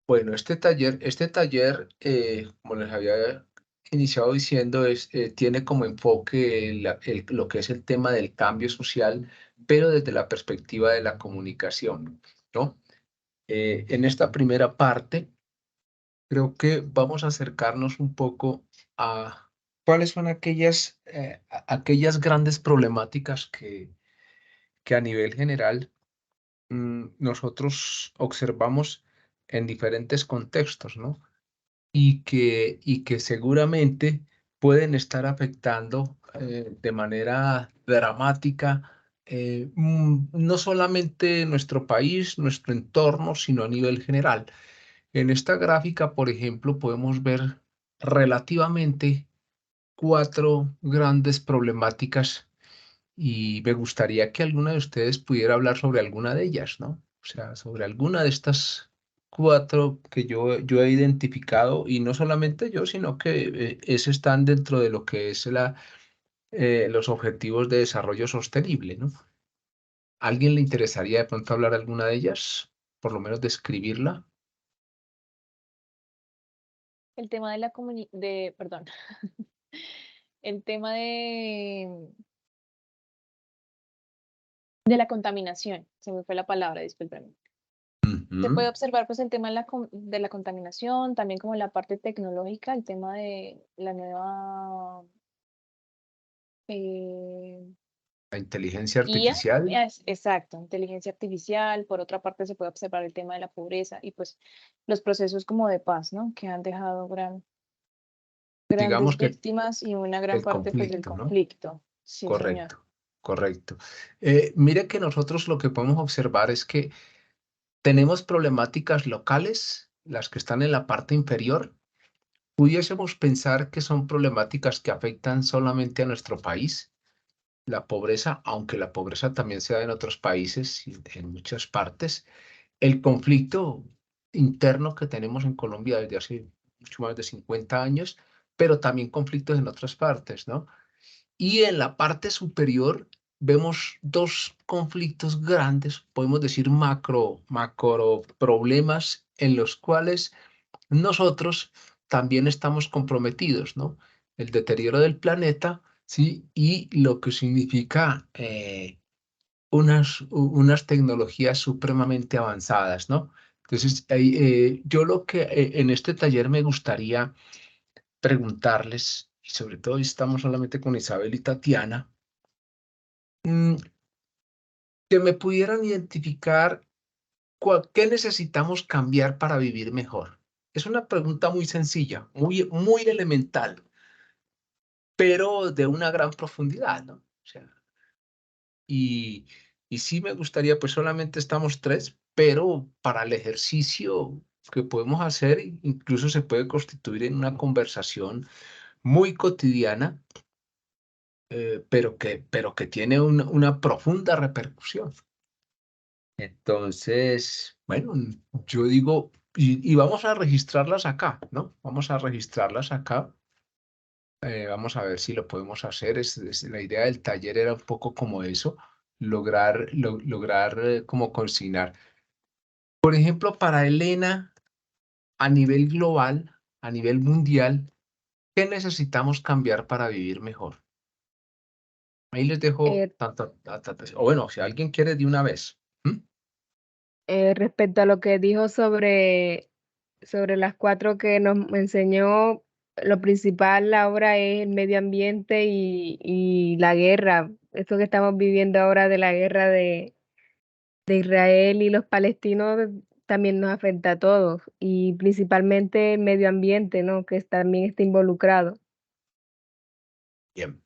Bueno, este taller, como les había iniciado diciendo, tiene como enfoque lo que es el tema del cambio social, pero desde la perspectiva de la comunicación, ¿no? En esta primera parte, creo que vamos a acercarnos un poco a cuáles son aquellas grandes problemáticas que a nivel general nosotros observamos en diferentes contextos, ¿no? Y que seguramente pueden estar afectando de manera dramática no solamente nuestro país, nuestro entorno, sino a nivel general. En esta gráfica, por ejemplo, podemos ver relativamente cuatro grandes problemáticas y me gustaría que alguna de ustedes pudiera hablar sobre alguna de ellas, ¿no? O sea, sobre alguna de estas cuatro que yo he identificado, y no solamente yo, sino que eso están dentro de lo que es los objetivos de desarrollo sostenible, ¿no? ¿Alguien le interesaría de pronto hablar alguna de ellas? Por lo menos describirla. El tema de perdón, el tema de la contaminación, se me fue la palabra, discúlpeme. Se Ujú. puede observar, pues, el tema de la contaminación, también como la parte tecnológica, el tema de la nueva, eh, La inteligencia IA, artificial. exacto, inteligencia artificial. Por otra parte, se puede observar el tema de la pobreza y, pues, los procesos como de paz, ¿no? Que han dejado Digamos grandes que víctimas y una gran el parte, pues, del conflicto, ¿no? conflicto. Sí, señor. Correcto, correcto. Mire que nosotros lo que podemos observar es que tenemos problemáticas locales, las que están en la parte inferior. Pudiésemos pensar que son problemáticas que afectan solamente a nuestro país, la pobreza, aunque la pobreza también se da en otros países y en muchas partes. El conflicto interno que tenemos en Colombia desde hace mucho más de 50 años, pero también conflictos en otras partes, ¿no? Y en la parte superior vemos dos conflictos grandes, podemos decir macro problemas en los cuales nosotros también estamos comprometidos, ¿no? El deterioro del planeta, ¿sí? Y lo que significa unas tecnologías supremamente avanzadas, ¿no? Entonces, yo lo que en este taller me gustaría preguntarles, y sobre todo si estamos solamente con Isabel y Tatiana, mm, que me pudieran identificar qué necesitamos cambiar para vivir mejor. Es una pregunta muy sencilla, muy elemental, pero de una gran profundidad, ¿no? O sea, y, y sí me gustaría, pues solamente estamos tres, pero para el ejercicio que podemos hacer, incluso se puede constituir en una conversación muy cotidiana, pero que tiene una profunda repercusión. Entonces, bueno, yo digo, y vamos a registrarlas acá, ¿no? Vamos a registrarlas acá. Vamos a ver si lo podemos hacer. La idea del taller era un poco como eso, lograr como consignar. Por ejemplo, para Elena, a nivel global, a nivel mundial, ¿qué necesitamos cambiar para vivir mejor? Ahí les dejo Eh, tanto, o bueno, si alguien quiere de una vez. ¿M? Respecto a lo que dijo sobre las 4 que nos enseñó, lo principal ahora es el medio ambiente y la guerra. Esto que estamos viviendo ahora de la guerra de Israel y los palestinos también nos afecta a todos, y principalmente el medio ambiente, ¿no? Que también está involucrado. Bien.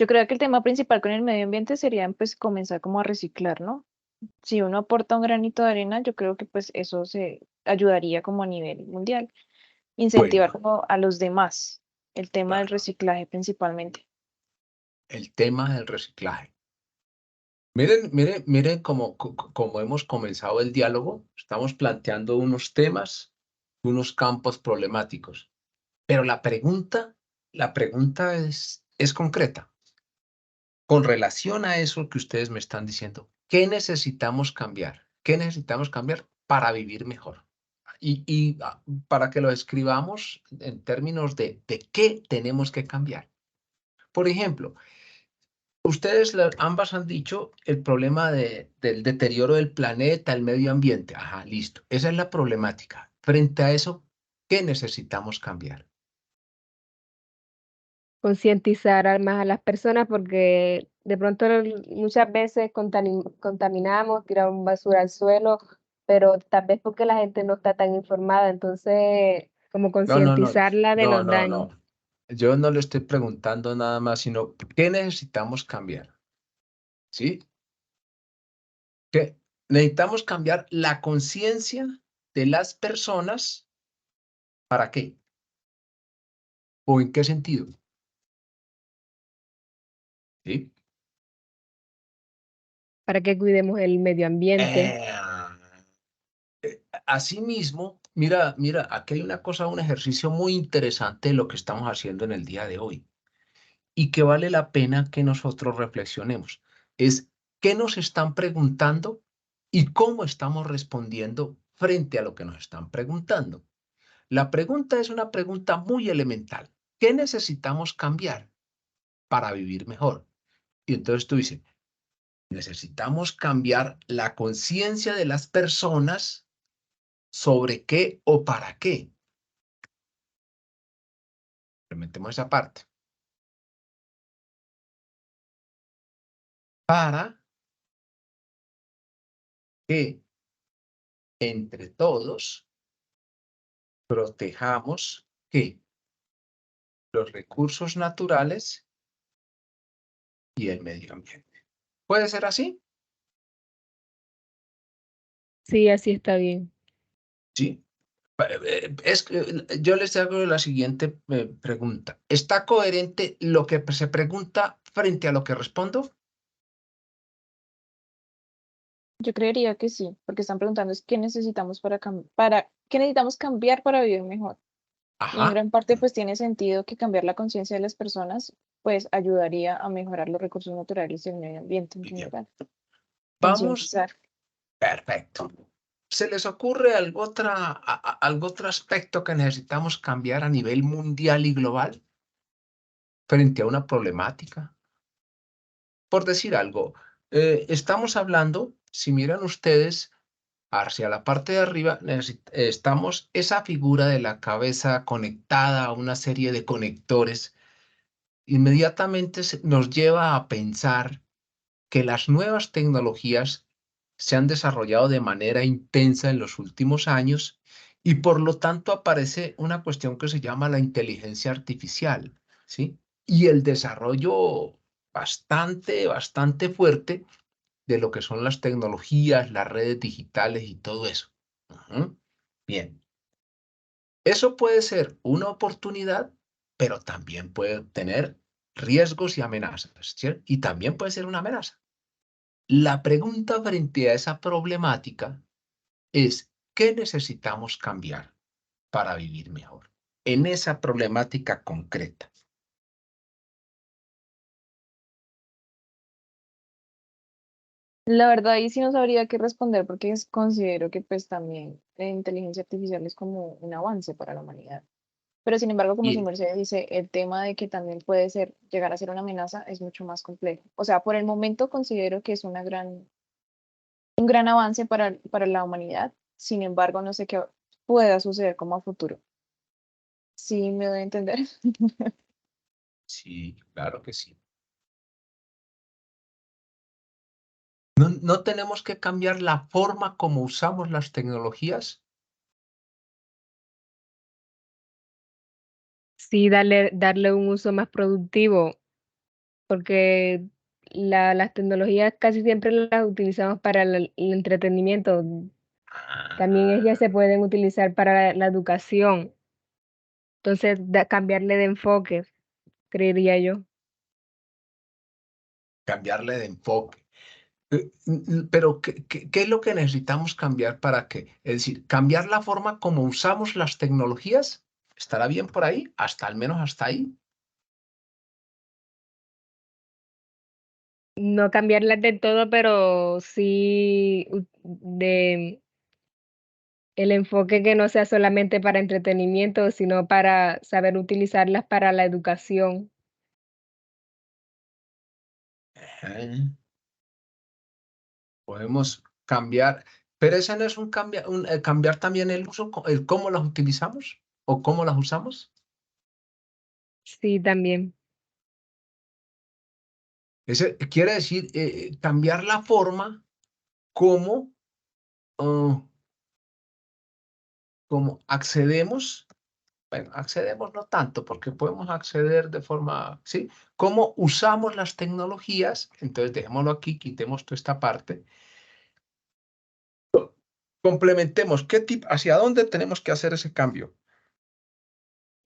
Yo creo que el tema principal con el medio ambiente sería, pues, comenzar como a reciclar, ¿no? Si uno aporta un granito de arena, yo creo que, pues, eso se ayudaría como a nivel mundial. Incentivar Bueno, como a los demás, el tema del claro, reciclaje principalmente. el tema del reciclaje. Miren cómo hemos comenzado el diálogo. Estamos planteando unos temas, unos campos problemáticos, pero la pregunta es concreta. Con relación a eso que ustedes me están diciendo, ¿qué necesitamos cambiar? ¿Qué necesitamos cambiar para vivir mejor? para que lo escribamos en términos de qué tenemos que cambiar. Por ejemplo, ustedes ambas han dicho el problema del deterioro del planeta, el medio ambiente. Ajá, listo. Esa es la problemática. Frente a eso, ¿qué necesitamos cambiar? Concientizar más a las personas porque de pronto muchas veces contaminamos, tiramos basura al suelo, pero tal vez porque la gente no está tan informada, entonces como No, no, no, concientizarla de no, los no, daños. no. Yo no le estoy preguntando nada más, sino ¿qué necesitamos cambiar? ¿Sí? ¿Qué? Necesitamos cambiar la conciencia de las personas. ¿Para qué? ¿O en qué sentido? ¿Sí? Para que cuidemos el medio ambiente. Eh, Asimismo, mira, aquí hay una cosa, un ejercicio muy interesante de lo que estamos haciendo en el día de hoy y que vale la pena que nosotros reflexionemos. Es qué nos están preguntando y cómo estamos respondiendo frente a lo que nos están preguntando. La pregunta es una pregunta muy elemental. ¿Qué necesitamos cambiar para vivir mejor? Y entonces tú dices, necesitamos cambiar la conciencia de las personas sobre qué o para qué. Metemos esa parte. Para que entre todos protejamos ¿qué? Los recursos naturales y el medio ambiente. ¿Puede ser así? Sí, así está bien. Sí. Yo les hago la siguiente pregunta. ¿Está coherente lo que se pregunta frente a lo que respondo? Yo creería que sí, porque están preguntando es qué necesitamos para qué necesitamos cambiar para vivir mejor. Y en Ajá. gran parte pues tiene sentido que cambiar la conciencia de las personas pues ayudaría a mejorar los recursos naturales y el medio ambiente en Muy bien. general. Vamos. Concientizar. Perfecto. ¿Se les ocurre algo otro aspecto que necesitamos cambiar a nivel mundial y global frente a una problemática? Por decir algo, estamos hablando, si miran ustedes hacia la parte de arriba, estamos esa figura de la cabeza conectada a una serie de conectores, inmediatamente nos lleva a pensar que las nuevas tecnologías se han desarrollado de manera intensa en los últimos años y por lo tanto aparece una cuestión que se llama la inteligencia artificial, ¿sí? Y el desarrollo bastante fuerte de lo que son las tecnologías, las redes digitales y todo eso. Ujú. Bien, eso puede ser una oportunidad, pero también puede tener riesgos y amenazas, ¿cierto? Y también puede ser una amenaza. La pregunta frente a esa problemática es, ¿qué necesitamos cambiar para vivir mejor? En esa problemática concreta. La verdad ahí sí no sabría qué responder porque considero que pues también la inteligencia artificial es como un avance para la humanidad. Pero sin embargo, como su Bien, merced dice, el tema de que también puede ser, llegar a ser una amenaza es mucho más complejo. O sea, por el momento considero que es un gran avance para la humanidad. Sin embargo, no sé qué pueda suceder como a futuro. Sí, me doy a entender. sí, claro que sí. No tenemos que cambiar la forma como usamos las tecnologías. Sí, darle un uso más productivo, porque las tecnologías casi siempre las utilizamos para el entretenimiento. También ellas Ah, se pueden utilizar para la educación. Entonces, cambiarle de enfoque, creería yo. cambiarle de enfoque. Pero, ¿qué es lo que necesitamos cambiar para qué? Es decir, cambiar la forma como usamos las tecnologías. ¿Estará bien por ahí? Hasta al menos hasta ahí. No cambiarlas del todo, pero sí El enfoque que no sea solamente para entretenimiento, sino para saber utilizarlas para la educación. Eh, Podemos cambiar, pero ese no es cambiar también el uso, el cómo las utilizamos o cómo las usamos. Sí, también. Ese quiere decir cambiar la forma como, ah, como accedemos. Bueno, accedemos no tanto, porque podemos acceder de forma, ¿sí? ¿Cómo usamos las tecnologías? Entonces, dejémoslo aquí, quitemos toda esta parte. Complementemos, ¿hacia dónde tenemos que hacer ese cambio?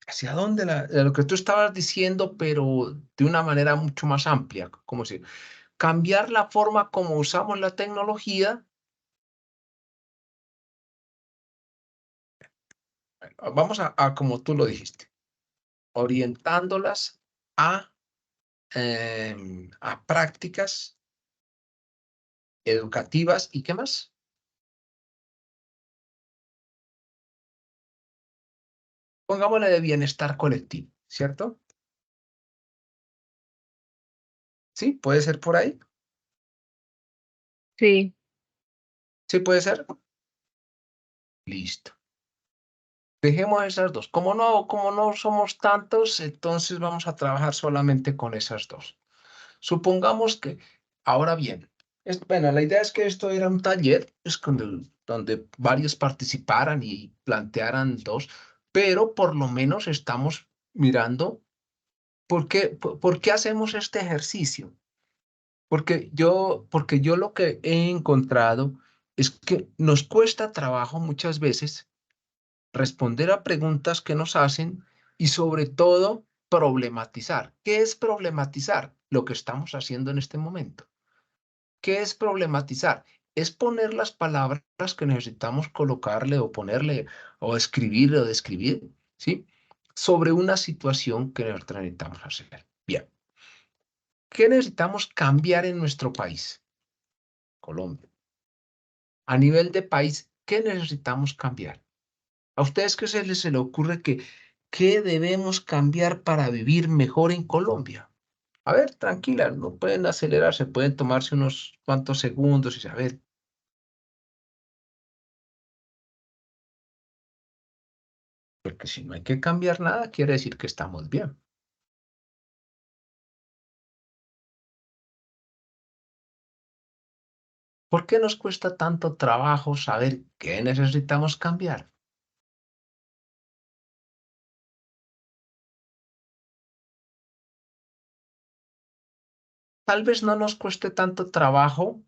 ¿Hacia dónde? Lo que tú estabas diciendo, pero de una manera mucho más amplia, como si cambiar la forma como usamos la tecnología. Vamos a como tú lo dijiste, orientándolas a prácticas educativas y ¿qué más? Pongámosle de bienestar colectivo, ¿cierto? ¿Sí? ¿Puede ser por ahí? Sí, ¿Sí puede ser? Listo. Dejemos esas dos. Como no somos tantos, entonces vamos a trabajar solamente con esas dos. Supongamos que, ahora bien, bueno, la idea es que esto era un taller, donde varios participaran y plantearan dos, pero por lo menos estamos mirando por qué hacemos este ejercicio. Porque yo lo que he encontrado es que nos cuesta trabajo muchas veces responder a preguntas que nos hacen y sobre todo problematizar. ¿Qué es problematizar? Lo que estamos haciendo en este momento. ¿Qué es problematizar? Es poner las palabras que necesitamos colocarle o ponerle o escribir o describir, ¿sí? Sobre una situación que nosotros necesitamos hacer. Bien, ¿qué necesitamos cambiar en nuestro país? Colombia. A nivel de país, ¿qué necesitamos cambiar? ¿A ustedes se le ocurre qué debemos cambiar para vivir mejor en Colombia? A ver, tranquila, no pueden acelerarse, pueden tomarse unos cuantos segundos y saber, porque si no hay que cambiar nada, quiere decir que estamos bien. ¿Por qué nos cuesta tanto trabajo saber qué necesitamos cambiar? Tal vez no nos cueste tanto trabajo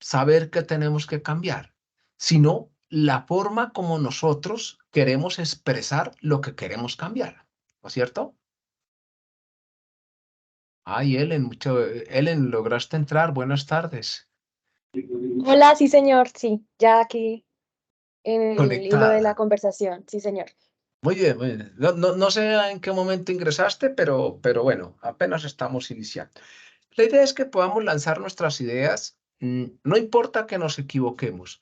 saber qué tenemos que cambiar, sino la forma como nosotros queremos expresar lo que queremos cambiar, ¿no es cierto? Ay, Ellen, lograste entrar. Buenas tardes. Hola, sí, señor, sí, ya aquí en el hilo de la Conectada. conversación, sí, señor. Muy bien, muy bien. No sé en qué momento ingresaste, pero bueno, apenas estamos iniciando. La idea es que podamos lanzar nuestras ideas. No importa que nos equivoquemos.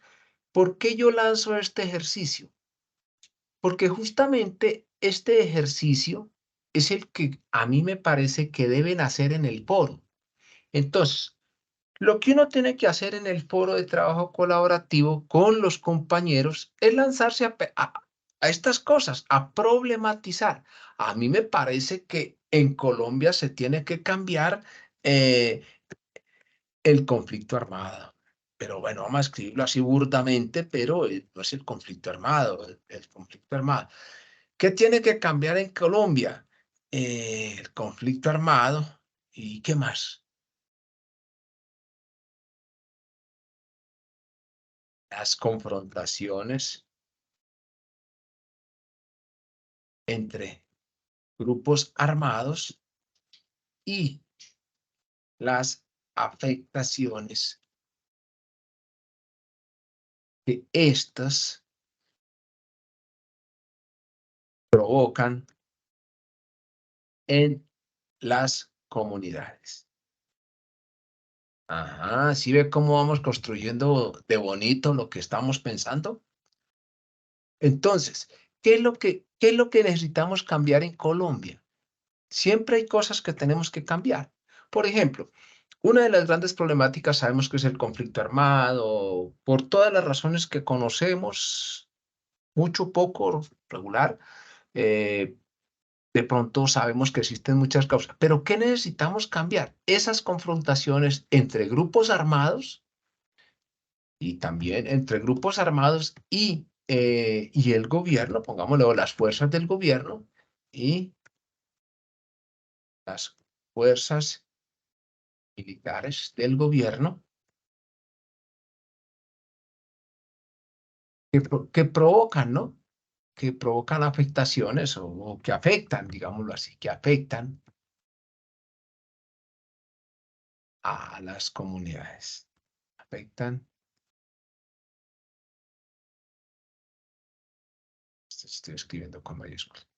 ¿Por qué yo lanzo este ejercicio? Porque justamente este ejercicio es el que a mí me parece que deben hacer en el foro. Entonces, lo que uno tiene que hacer en el foro de trabajo colaborativo con los compañeros es lanzarse a estas cosas, a problematizar. A mí me parece que en Colombia se tiene que cambiar eh, el conflicto armado. Pero bueno, vamos a escribirlo así burdamente, pero no es el conflicto armado, el conflicto armado. ¿Qué tiene que cambiar en Colombia? El conflicto armado y ¿qué más? Las confrontaciones entre grupos armados y las afectaciones que éstas provocan en las comunidades. Ajá, ¿sí ve cómo vamos construyendo de bonito lo que estamos pensando? Entonces, qué es lo que necesitamos cambiar en Colombia? Siempre hay cosas que tenemos que cambiar. Por ejemplo, una de las grandes problemáticas sabemos que es el conflicto armado, por todas las razones que conocemos, mucho, poco, regular. eh, de pronto sabemos que existen muchas causas, pero ¿qué necesitamos cambiar? Esas confrontaciones entre grupos armados y también entre grupos armados y el gobierno, pongámoslo, las fuerzas del gobierno y las fuerzas militares del gobierno que provocan, ¿no? Que provocan afectaciones o que afectan, digámoslo así, que afectan a las comunidades. Afectan, estoy escribiendo con mayúsculas,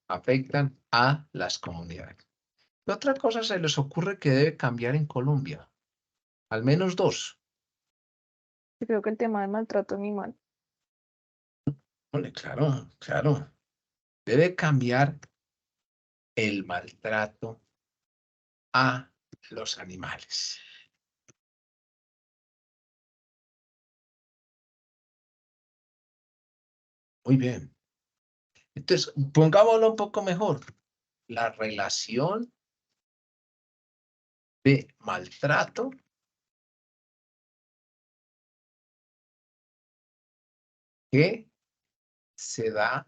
afectan a las comunidades. ¿Qué otra cosa se les ocurre que debe cambiar en Colombia? Al menos dos. Yo creo que el tema del maltrato animal. Ole, claro, claro. Debe cambiar el maltrato a los animales. Muy bien. Entonces, pongámoslo un poco mejor. La relación de maltrato que se da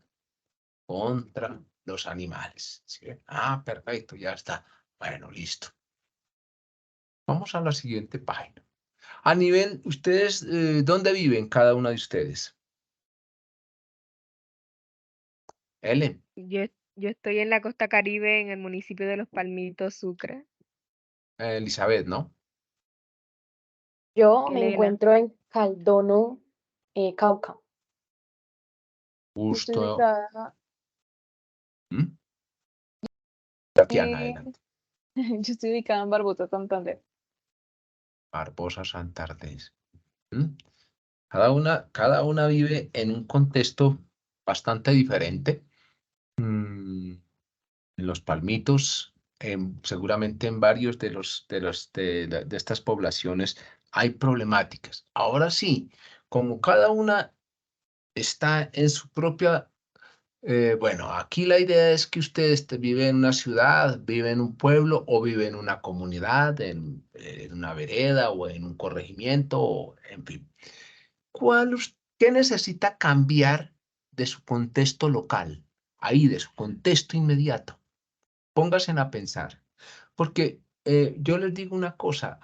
contra los animales. ¿Sí? Ah, perfecto, ya está. Bueno, listo. Vamos a la siguiente página. A nivel, ustedes, ¿dónde viven cada una de ustedes? Ellen, Yo estoy en la costa Caribe, en el municipio de Los Palmitos, Sucre. Elizabeth, ¿no? Yo me Elena, encuentro en Caldono, Cauca. Yo estoy Justo. ubicada, ¿Mm? Tatiana, en- adelante. yo estoy ubicada en Barbosa, Santander. Barbosa, Santander. ¿Mm? Cada una vive en un contexto bastante diferente. En Los Palmitos, seguramente en varios de estas poblaciones hay problemáticas. Ahora sí, como cada una está en su propia, bueno, aquí la idea es que ustedes viven en una ciudad, viven en un pueblo o viven en una comunidad, en una vereda o en un corregimiento, o, en fin. ¿Qué necesita cambiar de su contexto local? Ahí, de su contexto inmediato. Pónganse a pensar, porque yo les digo una cosa,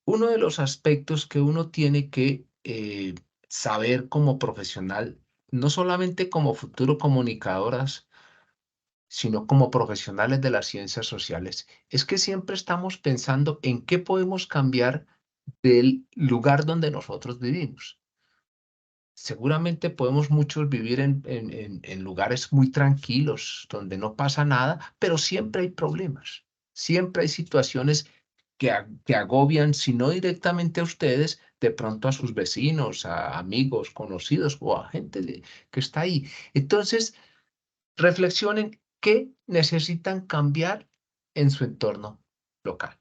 uno de los aspectos que uno tiene que saber como profesional, no solamente como futuro comunicadoras, sino como profesionales de las ciencias sociales, es que siempre estamos pensando en qué podemos cambiar del lugar donde nosotros vivimos. Seguramente podemos muchos vivir en lugares muy tranquilos, donde no pasa nada, pero siempre hay problemas, siempre hay situaciones que agobian, si no directamente a ustedes, de pronto a sus vecinos, a amigos, conocidos o a gente que está ahí. Entonces, reflexionen qué necesitan cambiar en su entorno local.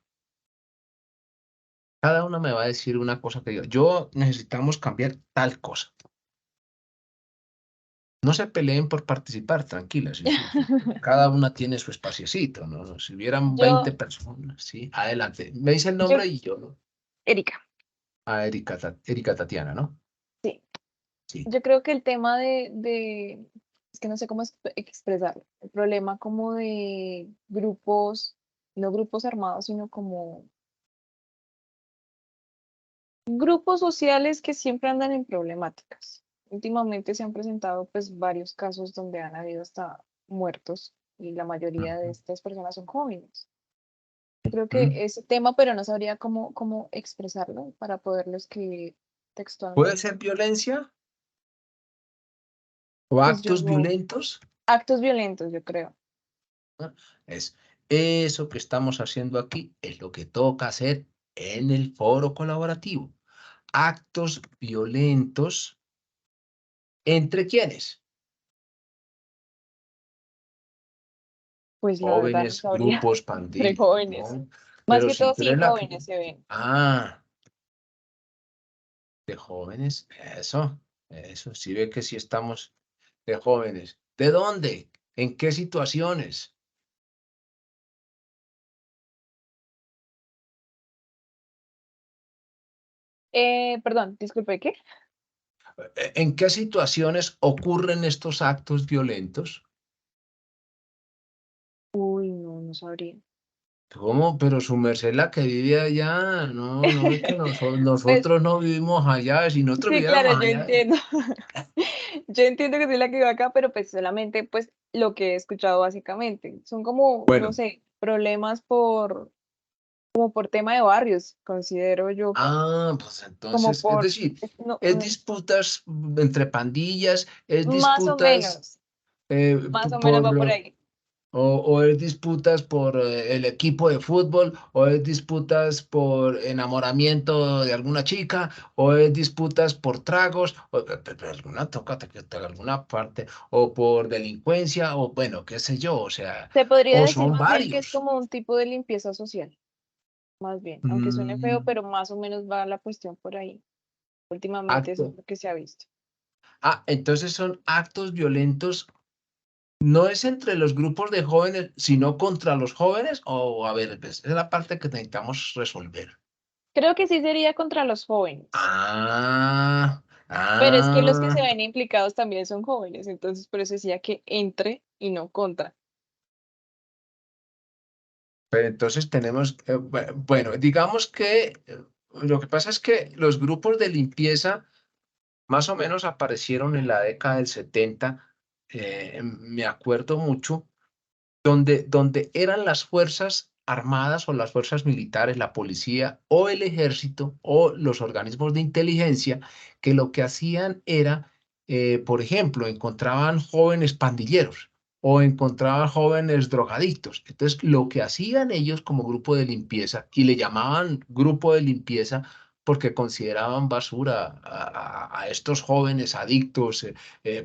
Cada uno me va a decir una cosa que diga, yo necesitamos cambiar tal cosa. No se peleen por participar, tranquilas. Sí. Cada una tiene su espaciecito, ¿no? Si hubieran 20 Yo, personas, sí, adelante. Me dice el yo, nombre y yo, ¿no? Erika, Erika Tatiana, ¿no? sí, Sí. yo creo que el tema es que no sé cómo expresarlo, el problema como de grupos, no grupos armados, sino como grupos sociales que siempre andan en problemáticas. Últimamente se han presentado pues varios casos donde han habido hasta muertos y la mayoría de Ujú. estas personas son jóvenes. Yo creo ¿Mm? que ese tema, pero no sabría cómo expresarlo para poderlo escribir ¿Puede textualmente. ser violencia o Pues actos violentos? actos violentos, yo creo. ¿No? Es eso que estamos haciendo aquí, es lo que toca hacer en el foro colaborativo. Actos violentos ¿Entre quiénes? Pues la verdad no Jóvenes, sabría. grupos, Entre pandillas, jóvenes. ¿no? Más Pero que si todo, tú sí, eres la que... jóvenes se ven. Ah, de jóvenes, eso, sí ve que sí estamos de jóvenes. ¿De dónde? ¿En qué situaciones? Perdón, disculpe, ¿qué? ¿En qué situaciones ocurren estos actos violentos? Uy, no, no sabría. ¿Cómo? Pero su merced la que vive allá, no es que Pues nosotros no vivimos allá, si nosotros sí, claro, viviéramos yo allá. entiendo. Yo entiendo que soy la que vive acá, pero pues solamente pues lo que he escuchado básicamente. Son como, no Bueno, sé, problemas como por tema de barrios, considero yo, pues como entonces, es por, decir, no, es disputas entre pandillas, es disputas más o menos va por por, ahí. o es disputas por el equipo de fútbol, o es disputas por enamoramiento de alguna chica, o es disputas por tragos, pero alguna tócate que alguna parte, o por delincuencia, o bueno, qué sé yo, o sea, Se podría o decir son más bien que es varios. como un tipo de limpieza social, más bien, aunque suene feo, Mm, pero más o menos va la cuestión por ahí. Últimamente eso es acto. lo que se ha visto. Entonces son actos violentos. ¿No es entre los grupos de jóvenes, sino contra los jóvenes? O, a ver, pues, esa es la parte que necesitamos resolver. Creo que sí sería contra los jóvenes, Ah, pero es que los que se ah. ven implicados también son jóvenes, entonces por eso decía que entre y no contra. Pero entonces tenemos, bueno, digamos que lo que pasa es que los grupos de limpieza más o menos aparecieron en la década del 70, me acuerdo mucho, donde eran las fuerzas armadas o las fuerzas militares, la policía o el ejército o los organismos de inteligencia que lo que hacían era, por ejemplo, encontraban jóvenes pandilleros o encontraban jóvenes drogadictos. Entonces, lo que hacían ellos como grupo de limpieza, y le llamaban grupo de limpieza porque consideraban basura a estos jóvenes adictos,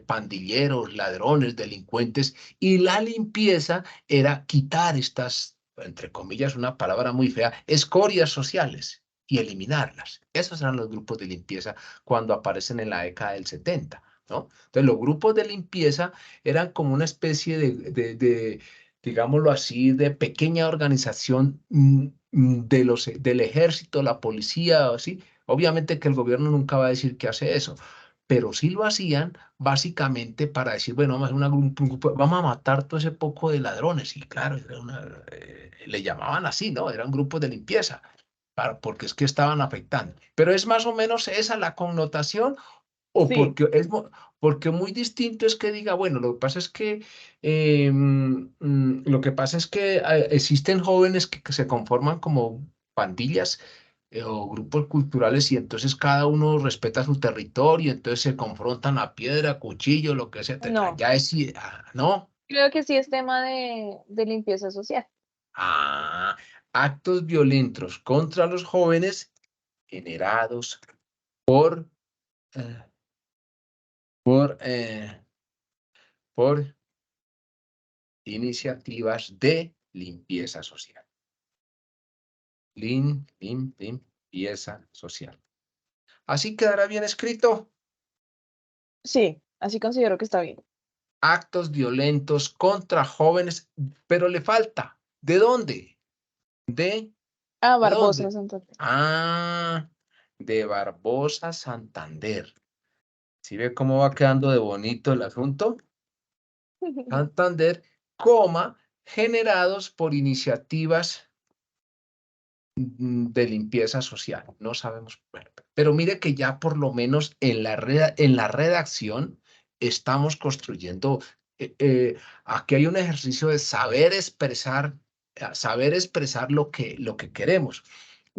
pandilleros, ladrones, delincuentes, y la limpieza era quitar estas, entre comillas, una palabra muy fea, escorias sociales y eliminarlas. Esos eran los grupos de limpieza cuando aparecen en la década del 70, ¿no? Entonces, los grupos de limpieza eran como una especie de digámoslo así, de pequeña organización del ejército, la policía, o así. Obviamente que el gobierno nunca va a decir que hace eso, pero sí lo hacían básicamente para decir, bueno, vamos a, hacer vamos a matar todo ese poco de ladrones. Y claro, le llamaban así, ¿no? Eran grupos de limpieza, porque es que estaban afectando. Pero es más o menos esa la connotación, o Sí, porque muy distinto es que diga, bueno, lo que pasa es que, lo que pasa es que existen jóvenes que se conforman como pandillas o grupos culturales y entonces cada uno respeta su territorio, entonces se confrontan a piedra, cuchillo, lo que sea. no, Ya es, ¿no? creo que sí es tema de limpieza social. Ah, actos violentos contra los jóvenes generados por, eh, por, eh, por iniciativas de limpieza social. Limpieza social. Así quedará bien escrito. Sí, así considero que está bien. Actos violentos contra jóvenes, pero le falta. ¿De dónde? ¿De, Ah, de Barbosa, dónde? Santander. De Barbosa, Santander. ¿Sí ve cómo va quedando de bonito el asunto? Santander, generados por iniciativas de limpieza social. No sabemos, bueno, pero mire que ya por lo menos en la redacción estamos construyendo, aquí hay un ejercicio de saber expresar lo que queremos.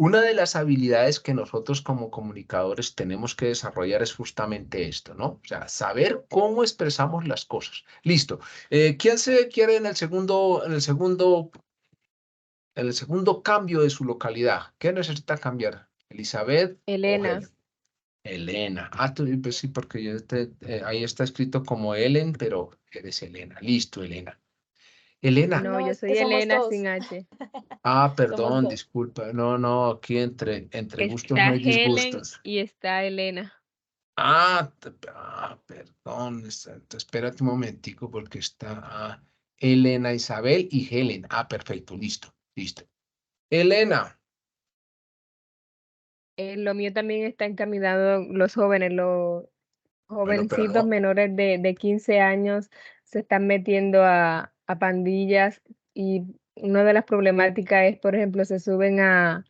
Una de las habilidades que nosotros como comunicadores tenemos que desarrollar es justamente esto, ¿no? O sea, saber cómo expresamos las cosas. Listo. ¿Quién se quiere en el segundo cambio de su localidad? ¿Qué necesita cambiar? Elizabeth o Elena, Helen. Elena. Ah, tú, pues sí, porque ahí está escrito como Ellen, pero eres Elena. Listo, Elena. Elena. No, No, yo es que soy somos Elena dos. sin H. Ah, Somos perdón, dos. disculpa. No, no, aquí entre gustos no Está hay Helen disgustos. y está Elena. Perdón. Espérate un momentico porque está Elena, Isabel y Helen. Ah, perfecto, listo, listo. Elena. Lo mío también está encaminado, los jóvenes, los Bueno, pero jovencitos no. menores de 15 años se están metiendo a pandillas y una de las problemáticas es, por ejemplo, se suben a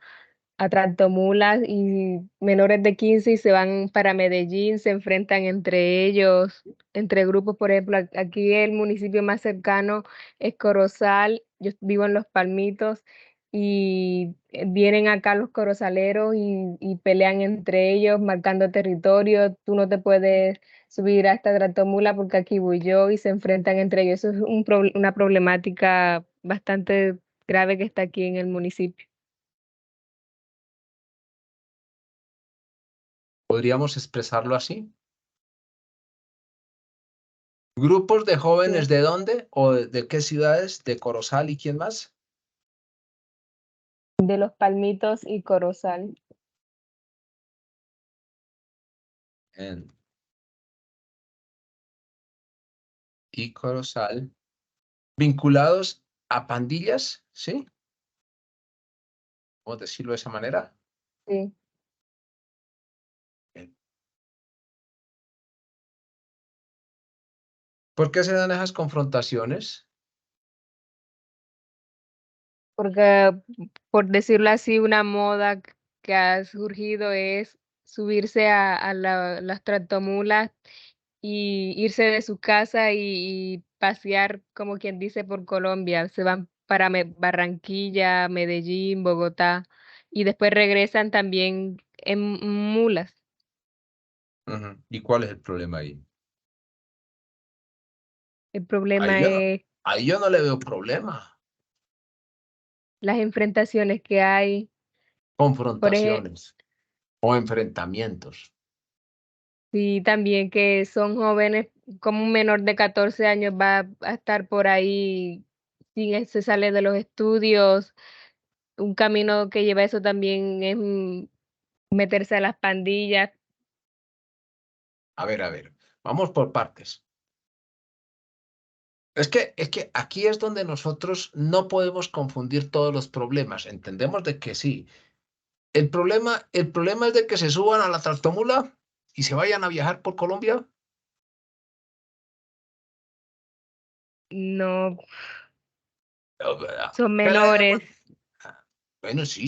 tractomulas y menores de 15 y se van para Medellín, se enfrentan entre ellos, entre grupos, por ejemplo, aquí el municipio más cercano es Corozal, yo vivo en Los Palmitos y vienen acá los corozaleros y pelean entre ellos, marcando territorio, tú no te puedes subir a esta tractomula porque aquí voy yo y se enfrentan entre ellos. Eso es una problemática bastante grave que está aquí en el municipio. ¿Podríamos expresarlo así? ¿Grupos de jóvenes Sí. de dónde? ¿O de qué ciudades? ¿De Corozal y quién más? De Los Palmitos y Corozal. En y Corozal. ¿Vinculados a pandillas? ¿Sí? ¿Cómo decirlo de esa manera? Sí, Bien. ¿Por qué se dan esas confrontaciones? porque por decirlo así, una moda que ha surgido es subirse a las tractomulas y irse de su casa y pasear, como quien dice, por Colombia. Se van para Barranquilla, Medellín, Bogotá y después regresan también en mulas. Ujú. ¿Y cuál es el problema ahí? El Ahí problema yo no, es ahí yo no le veo problema. las enfrentaciones que hay. Por ejemplo, Confrontaciones o enfrentamientos. sí, también que son jóvenes, como un menor de 14 años va a estar por ahí, se sale de los estudios, un camino que lleva eso también es meterse a las pandillas. A ver, vamos por partes. Es que aquí es donde nosotros no podemos confundir todos los problemas. Entendemos de que sí. El problema es de que se suban a la tractomula y se vayan a viajar por Colombia. No, son ¿Qué le debemos? menores, Bueno, sí,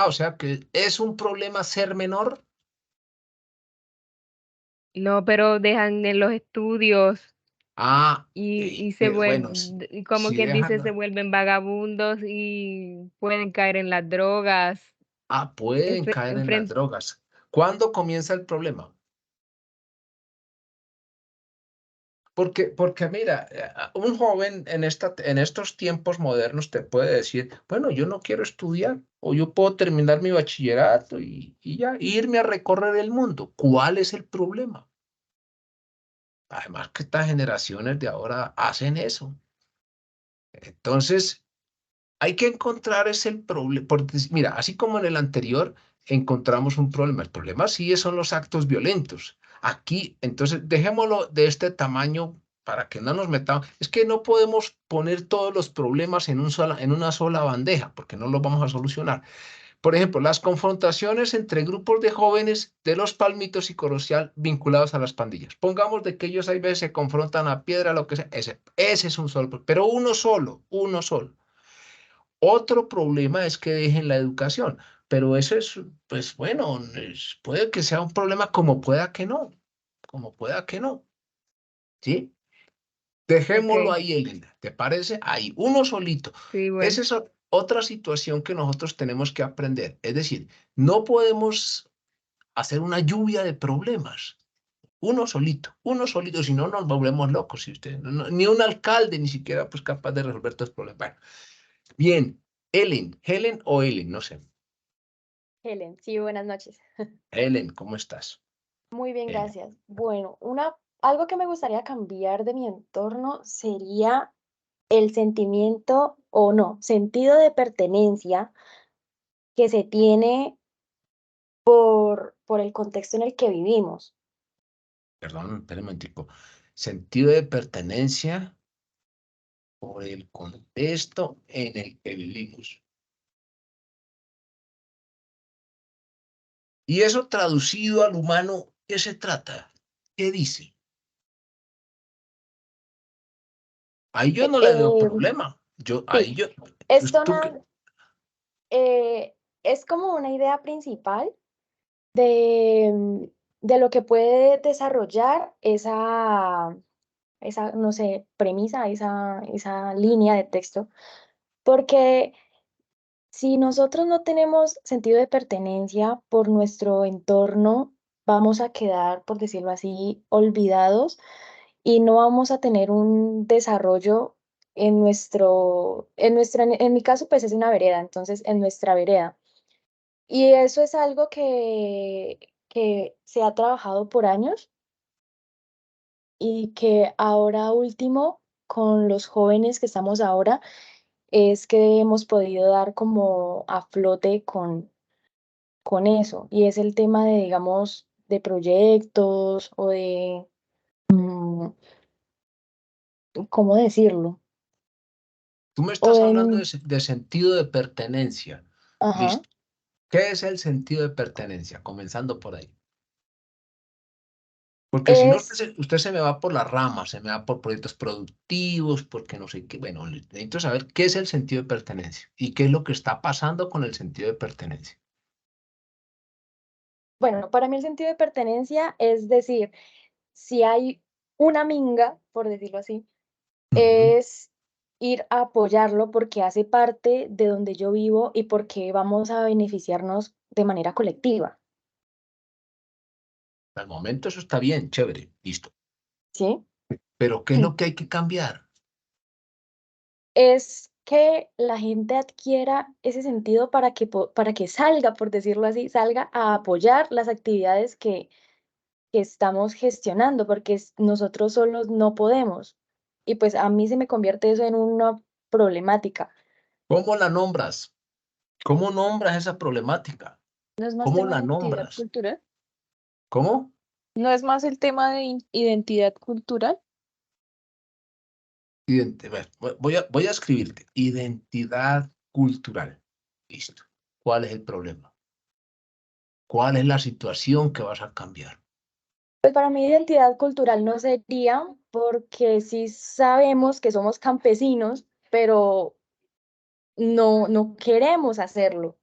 o sea que es un problema ser menor. no, pero dejan en los estudios Ah, y se bueno, vuelven, y como si quien dice, se dejan. vuelven vagabundos y pueden caer en las drogas. Pueden caer en las drogas. ¿Cuándo comienza el problema? Porque mira, un joven en estos tiempos modernos te puede decir, bueno, yo no quiero estudiar o yo puedo terminar mi bachillerato y ya, irme a recorrer el mundo. ¿Cuál es el problema? Además que estas generaciones de ahora hacen eso. Entonces, hay que encontrar ese problema. Mira, así como en el anterior encontramos un problema, el problema sí son los actos violentos. Aquí, entonces, dejémoslo de este tamaño para que no nos metamos. Es que no podemos poner todos los problemas en una sola bandeja, porque no los vamos a solucionar. Por ejemplo, las confrontaciones entre grupos de jóvenes de Los Palmitos y Corozal vinculados a las pandillas. Pongamos de que ellos a veces se confrontan a piedra, lo que sea. Ese es un solo, pero uno solo, uno solo. Otro problema es que dejen la educación, pero eso es, pues bueno, puede que sea un problema como pueda que no, ¿sí? Dejémoslo Ok, ahí, Elena, ¿te parece? Ahí, uno solito. sí, Esa bueno. es otra situación que nosotros tenemos que aprender. Es decir, no podemos hacer una lluvia de problemas. Uno solito, si no nos volvemos locos. Si usted, ni un alcalde ni siquiera pues capaz de resolver todos los problemas. Bueno, bien, Helen o Ellen, no sé. Helen, sí, buenas noches. Helen, ¿cómo estás? Muy bien, Helen. gracias. Bueno, algo que me gustaría cambiar de mi entorno sería el sentimiento, o no, sentido de pertenencia que se tiene por el contexto en el que vivimos. Perdón, espera un momentico. Sentido de pertenencia por el contexto en el que vivimos. Y eso traducido al humano, ¿qué se trata? ¿Qué dice? Ahí yo no le veo Eh, problema. sí, Yo, esto tú que, es como una idea principal de, de lo que puede desarrollar esa, no sé, premisa, esa línea de texto, porque si nosotros no tenemos sentido de pertenencia por nuestro entorno, vamos a quedar, por decirlo así, olvidados y no vamos a tener un desarrollo en mi caso, pues es una vereda, entonces en nuestra vereda. Y eso es algo que se ha trabajado por años y que ahora último, con los jóvenes que estamos ahora, es que hemos podido dar como a flote con eso. Y es el tema de, digamos, de proyectos o de, ¿cómo decirlo? tú me O estás de, hablando de sentido de pertenencia. ajá, Listo. ¿Qué es el sentido de pertenencia? Comenzando por ahí. Porque si no, es, usted se me va por las ramas, se me va por proyectos productivos, porque no sé qué. Bueno, necesito saber qué es el sentido de pertenencia y qué es lo que está pasando con el sentido de pertenencia. bueno, para mí el sentido de pertenencia es decir, si hay una minga, por decirlo así, Ujú. es ir a apoyarlo porque hace parte de donde yo vivo y porque vamos a beneficiarnos de manera colectiva, Al momento eso está bien, chévere, listo. ¿sí? Pero ¿qué es lo que hay que cambiar? Es que la gente adquiera ese sentido para que salga, por decirlo así, salga a apoyar las actividades que estamos gestionando, porque nosotros solos no podemos. Y pues a mí se me convierte eso en una problemática. ¿Cómo la nombras? ¿Cómo nombras esa problemática? ¿No es más ¿Cómo tema la de identidad nombras? cultural? ¿Cómo? ¿No es más el tema de identidad cultural? Voy a escribirte. Identidad cultural. Listo. ¿Cuál es el problema? ¿Cuál es la situación que vas a cambiar? Pues para mí identidad cultural no sería porque sí sabemos que somos campesinos, pero no queremos hacerlo.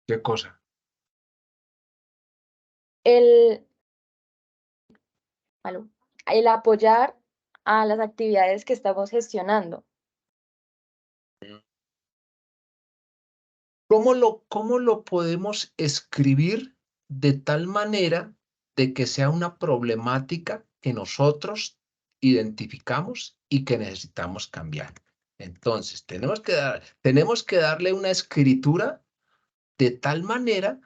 ¿Qué cosa? El, aló, el apoyar a las actividades que estamos gestionando. Cómo lo podemos escribir de tal manera de que sea una problemática que nosotros identificamos y que necesitamos cambiar? Entonces, tenemos que darle una escritura de tal manera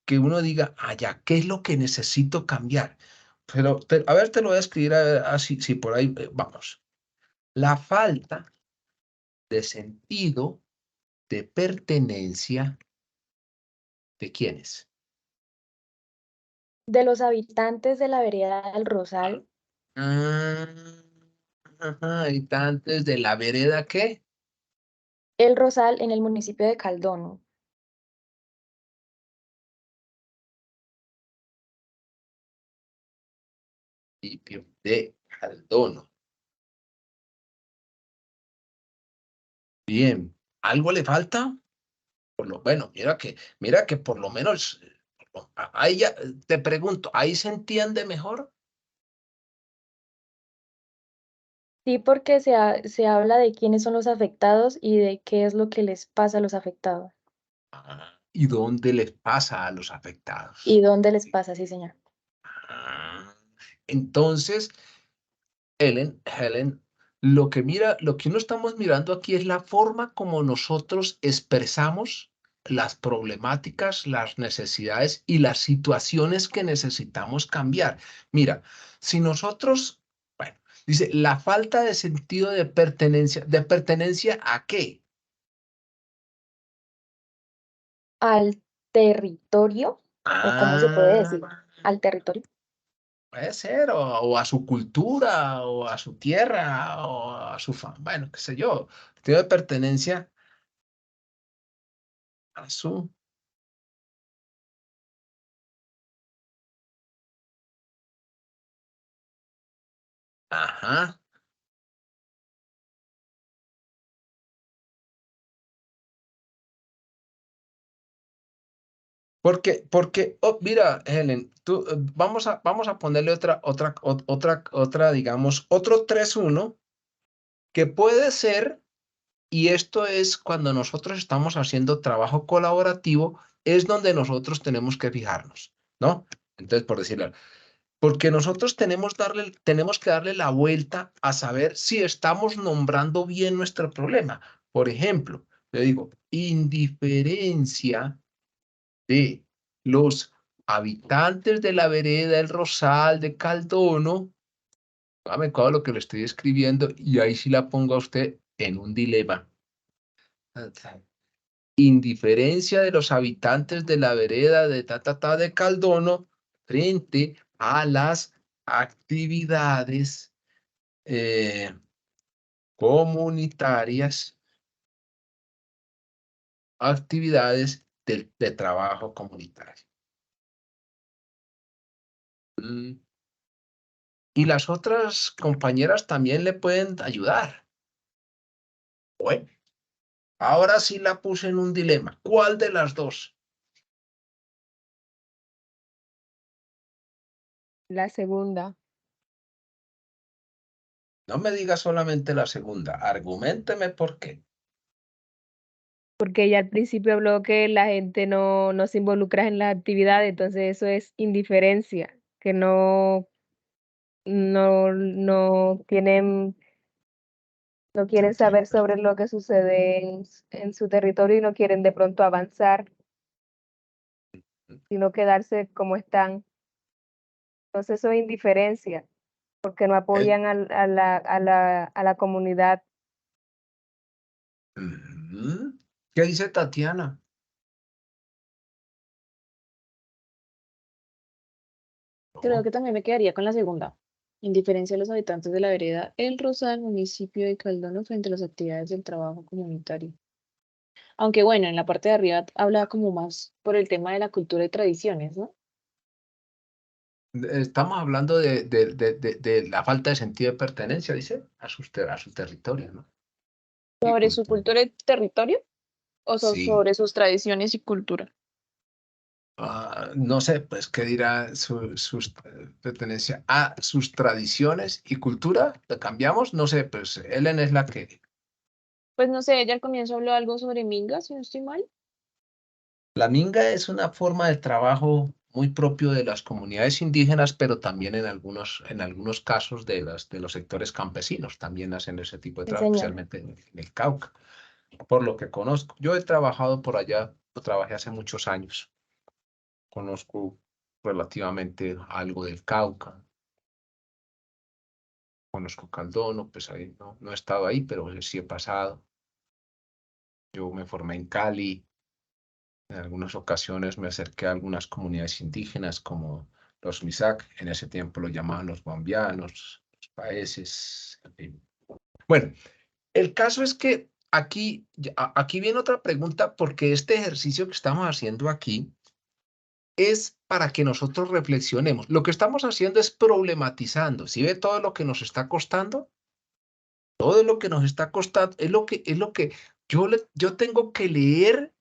que uno diga, ah, ya, ¿qué es lo que necesito cambiar? Pero a ver, te lo voy a escribir así, si por ahí vamos. La falta de sentido de pertenencia de quiénes. De los habitantes de la vereda del Rosal, Ah, ajá, habitantes de la vereda, ¿qué? el Rosal en el municipio de Caldono. Municipio de Caldono. Bien, ¿algo le falta? Bueno, mira que por lo menos, ahí ya, te pregunto, ¿ahí se entiende mejor? Sí, porque se habla de quiénes son los afectados y de qué es lo que les pasa a los afectados ¿Y dónde les pasa a los y afectados? dónde les pasa, sí, señor. Ah, entonces, Helen, lo que uno estamos mirando aquí es la forma como nosotros expresamos las problemáticas, las necesidades y las situaciones que necesitamos cambiar. Mira, si nosotros, bueno, dice, la falta de sentido de pertenencia ¿a qué? Al territorio, o cómo se puede decir, Ah, al territorio. puede ser, o a su cultura, o a su tierra, o a su bueno, qué sé yo, sentido de pertenencia a su, ajá. Porque, oh, mira, Helen, tú, vamos a ponerle otra, digamos, otro 3-1 que puede ser, y esto es cuando nosotros estamos haciendo trabajo colaborativo, es donde nosotros tenemos que fijarnos, ¿no? Entonces, por decirlo, porque nosotros tenemos que darle la vuelta a saber si estamos nombrando bien nuestro problema. Por ejemplo, le digo, indiferencia de los habitantes de la vereda El Rosal de Caldono, hágame caso lo que le estoy escribiendo y ahí sí la pongo a usted en un dilema. Indiferencia de los habitantes de la vereda de de Caldono frente a las actividades comunitarias, actividades de trabajo comunitario. Mm. Y las otras compañeras también le pueden ayudar. Bueno, ahora sí la puse en un dilema. ¿Cuál de las dos? La segunda, No me diga solamente la segunda. Arguménteme por qué. porque ella al principio habló que la gente no se involucra en las actividades, entonces eso es indiferencia, que no tienen, no quieren saber sobre lo que sucede en su territorio y no quieren de pronto avanzar, sino quedarse como están. Entonces eso es indiferencia, porque no Eh, apoyan a la comunidad. ujú. ¿Qué dice Tatiana? Creo Oh, que también me quedaría con la segunda. Indiferencia de los habitantes de la vereda El Rosal, municipio de Caldono, frente a las actividades del trabajo comunitario. Aunque bueno, en la parte de arriba habla como más por el tema de la cultura y tradiciones, ¿no? estamos hablando de la falta de sentido de pertenencia, dice, a su territorio, ¿no? Y Sobre su cultura. cultura y territorio o Sí. sobre sus tradiciones y cultura. No sé, pues, ¿qué dirá sus pertenencia a sus tradiciones y cultura? ¿Lo cambiamos? No sé, pues Ellen es la que... Pues no sé, ella al comienzo habló algo sobre mingas, si no estoy mal. La minga es una forma de trabajo muy propio de las comunidades indígenas, pero también en algunos casos de los sectores campesinos también hacen ese tipo de Sí, trabajo, señor. especialmente en el Cauca, por lo que conozco. Yo he trabajado por allá, lo trabajé hace muchos años. Conozco relativamente algo del Cauca. Conozco Caldono, pues ahí no he estado ahí, pero sí he pasado. Yo me formé en Cali. En algunas ocasiones me acerqué a algunas comunidades indígenas como los Misak, en ese tiempo lo llamaban los bambianos, los paeses, en fin. Bueno, el caso es que aquí viene otra pregunta porque este ejercicio que estamos haciendo aquí es para que nosotros reflexionemos. Lo que estamos haciendo es problematizando. ¿Sí ve todo lo que nos está costando? Todo lo que nos está costando es lo que yo tengo que leer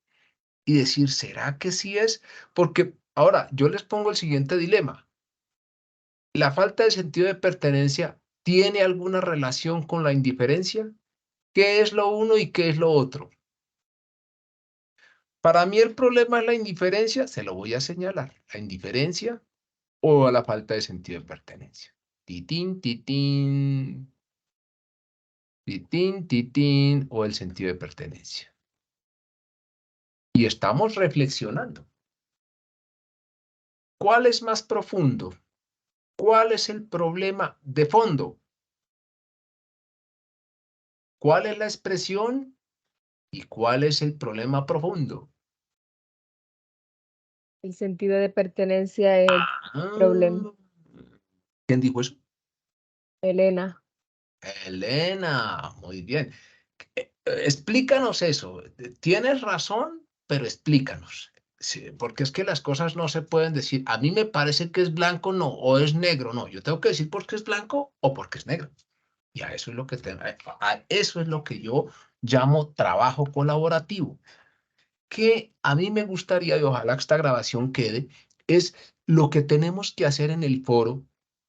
y decir, ¿será que sí es? Porque ahora yo les pongo el siguiente dilema. ¿La falta de sentido de pertenencia tiene alguna relación con la indiferencia? ¿Qué es lo uno y qué es lo otro? Para mí el problema es la indiferencia, se lo voy a señalar, la indiferencia o la falta de sentido de pertenencia. Titín, titín, titín, titín, o el sentido de pertenencia. y estamos reflexionando. ¿Cuál es más profundo? ¿Cuál es el problema de fondo? ¿Cuál es la expresión y cuál es el problema profundo? El sentido de pertenencia es el problema. Ah, ¿quién dijo eso? Elena. Elena, muy bien. Explícanos eso. Tienes razón, pero explícanos. Sí, porque es que las cosas no se pueden decir, a mí me parece que es blanco, no, o es negro, no. Yo tengo que decir porque es blanco o porque es negro. Y a eso es lo que a eso es lo que yo llamo trabajo colaborativo. Que a mí me gustaría, y ojalá esta grabación quede, es lo que tenemos que hacer en el foro,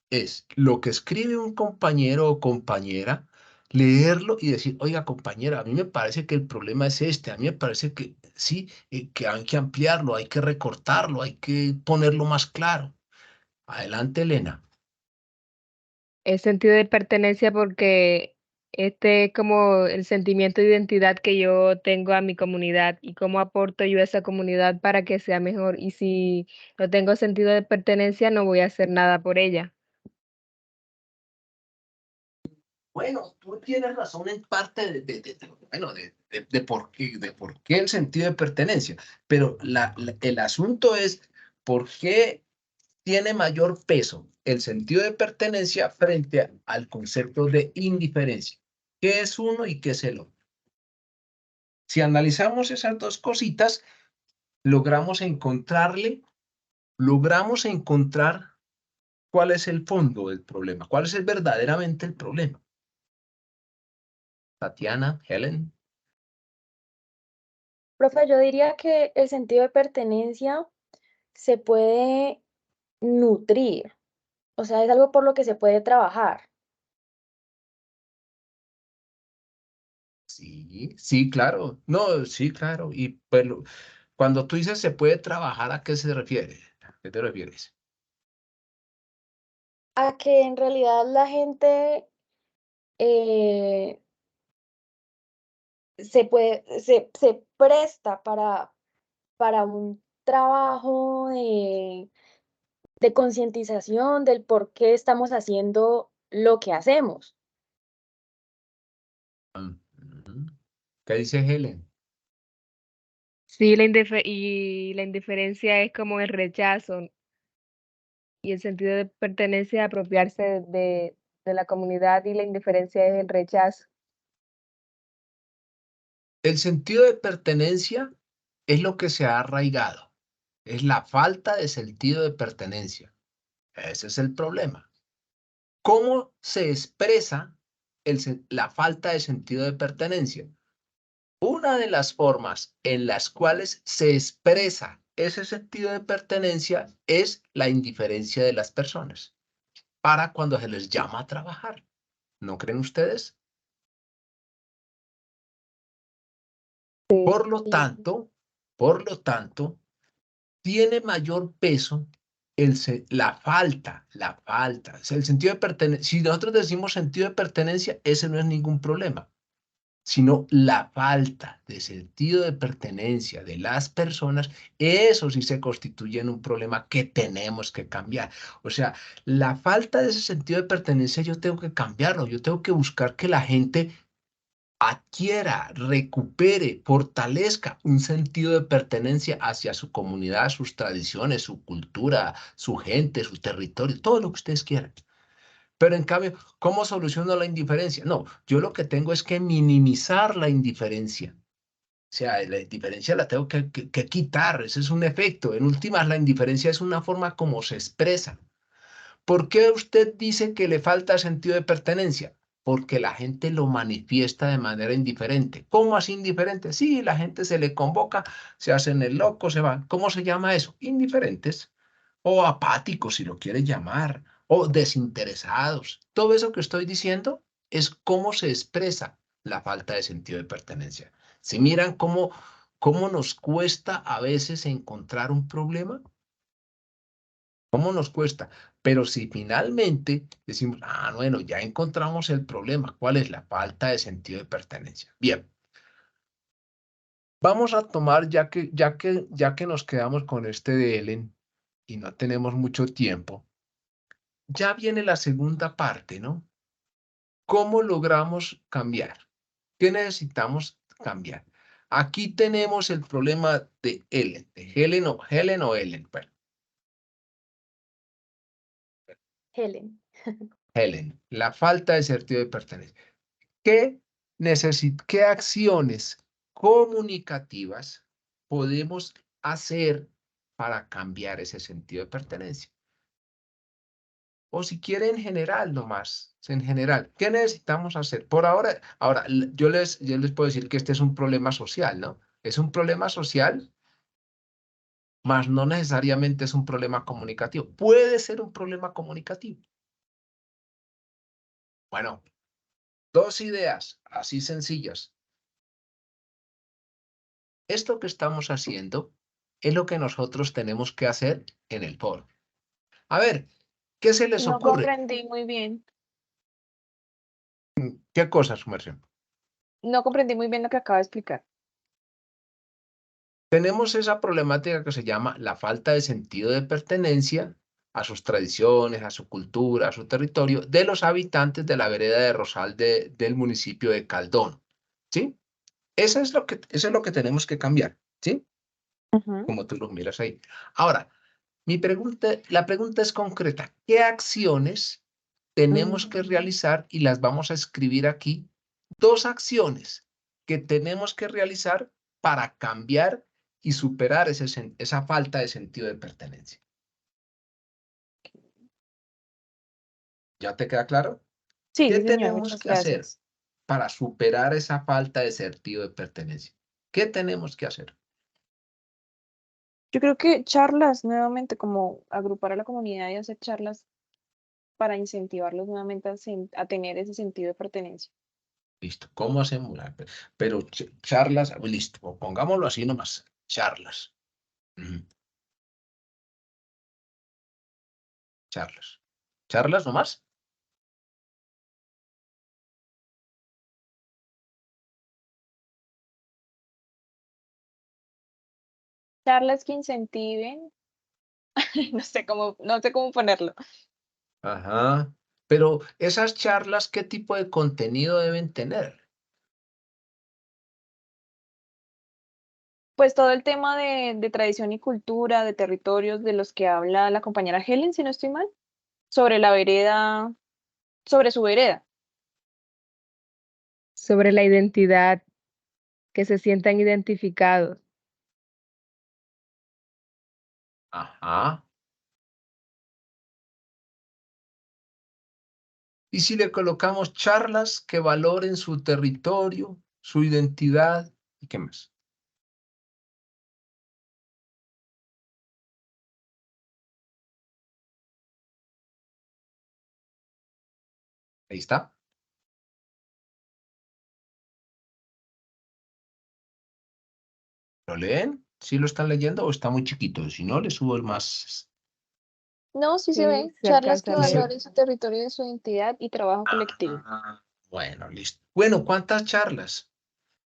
es lo que escribe un compañero o compañera, leerlo y decir, oiga compañera, a mí me parece que el problema es este, a mí me parece que sí, que hay que ampliarlo, hay que recortarlo, hay que ponerlo más claro. Adelante, Elena. El sentido de pertenencia porque este es como el sentimiento de identidad que yo tengo a mi comunidad y cómo aporto yo a esa comunidad para que sea mejor. Y si no tengo sentido de pertenencia, no voy a hacer nada por ella. Bueno, tú tienes razón en parte bueno, de por qué el sentido de pertenencia, pero el asunto es por qué tiene mayor peso el sentido de pertenencia frente al concepto de indiferencia. ¿Qué es uno y qué es el otro? Si analizamos esas dos cositas, logramos encontrar cuál es el fondo del problema, cuál es verdaderamente el problema. Tatiana, Helen. Profe, yo diría que el sentido de pertenencia se puede nutrir, o sea, es algo por lo que se puede trabajar. Sí, sí, claro. No, sí, claro. Y pues cuando tú dices se puede trabajar, ¿a qué se refiere? ¿A qué te refieres? A que en realidad la gente eh, se presta para un trabajo de concientización del por qué estamos haciendo lo que hacemos. Ujú. ¿Qué dice Helen? Sí, y la indiferencia es como el rechazo y el sentido de pertenencia es apropiarse de la comunidad y la indiferencia es el rechazo. El sentido de pertenencia es lo que se ha arraigado, es la falta de sentido de pertenencia. Ese es el problema. ¿Cómo se expresa la falta de sentido de pertenencia? Una de las formas en las cuales se expresa ese sentido de pertenencia es la indiferencia de las personas para cuando se les llama a trabajar. ¿No creen ustedes? Sí. Por lo tanto, por lo tanto, tiene mayor peso la falta. O sea, el sentido de pertenencia. Si nosotros decimos sentido de pertenencia, ese no es ningún problema, sino la falta de sentido de pertenencia de las personas, eso sí se constituye en un problema que tenemos que cambiar. O sea, la falta de ese sentido de pertenencia yo tengo que cambiarlo, yo tengo que buscar que la gente adquiera, recupere, fortalezca un sentido de pertenencia hacia su comunidad, sus tradiciones, su cultura, su gente, su territorio, todo lo que ustedes quieran. Pero en cambio, ¿cómo soluciono la indiferencia? No, yo lo que tengo es que minimizar la indiferencia. O sea, la indiferencia la tengo que quitar, ese es un efecto. En últimas, la indiferencia es una forma como se expresa. ¿Por qué usted dice que le falta sentido de pertenencia? Porque la gente lo manifiesta de manera indiferente. ¿Cómo así indiferente? Sí, la gente se le convoca, se hacen el loco, se van. ¿Cómo se llama eso? Indiferentes o apáticos, si lo quiere llamar, o desinteresados. Todo eso que estoy diciendo es cómo se expresa la falta de sentido de pertenencia. Si miran cómo nos cuesta a veces encontrar un problema, ¿cómo nos cuesta? Pero si finalmente decimos, ah, bueno, ya encontramos el problema, ¿cuál es la falta de sentido de pertenencia? Bien, Vamos a tomar, ya que nos quedamos con este de Ellen y no tenemos mucho tiempo, ya viene la segunda parte, ¿no? ¿Cómo logramos cambiar? ¿Qué necesitamos cambiar? Aquí tenemos el problema de Ellen, de Helen o Ellen, bueno, Helen. Helen, la falta de sentido de pertenencia. ¿Qué acciones comunicativas podemos hacer para cambiar ese sentido de pertenencia? O si quiere en general nomás, en general, ¿qué necesitamos hacer? Por ahora, yo les puedo decir que este es un problema social, ¿no? Es un problema social, mas no necesariamente es un problema comunicativo. Puede ser un problema comunicativo. Bueno, dos ideas así sencillas. Esto que estamos haciendo es lo que nosotros tenemos que hacer en el foro. A ver, ¿qué se les No ocurre? comprendí muy bien. ¿Qué cosas, Sumersión? No comprendí muy bien lo que acaba de explicar. Tenemos esa problemática que se llama la falta de sentido de pertenencia a sus tradiciones, a su cultura, a su territorio, de los habitantes de la vereda de Rosal del municipio de Caldón, ¿sí? Eso es lo que tenemos que cambiar, ¿sí? Ujú. Como tú lo miras ahí. Ahora, la pregunta es concreta. ¿Qué acciones tenemos que realizar? Y las vamos a escribir aquí. Dos acciones que tenemos que realizar para cambiar y superar esa falta de sentido de pertenencia. ¿Ya te queda claro? Sí, ¿Qué sí, señor, tenemos muchas que hacer gracias. para superar esa falta de sentido de pertenencia? ¿Qué tenemos que hacer? Yo creo que charlas nuevamente, como agrupar a la comunidad y hacer charlas para incentivarlos nuevamente a tener ese sentido de pertenencia. Listo. ¿Cómo hacemos? Pero charlas, listo. Pongámoslo así nomás. Charlas. Ujú. Charlas. ¿Charlas nomás? Charlas que incentiven, no sé cómo ponerlo. Ajá. Pero esas charlas, ¿qué tipo de contenido deben tener? Pues todo el tema de tradición y cultura, de territorios de los que habla la compañera Helen, si no estoy mal, sobre la vereda, sobre su vereda. Sobre la identidad, que se sientan identificados. Ajá. Y si le colocamos charlas que valoren su territorio, su identidad, ¿y qué más? Ahí está. ¿Lo leen? ¿Sí lo están leyendo o está muy chiquito? Si no, le subo el más. No, sí se Sí, ve. se Charlas alcanza que a leer. valoren su territorio y su identidad y trabajo colectivo. Bueno, listo. Bueno, ¿cuántas charlas?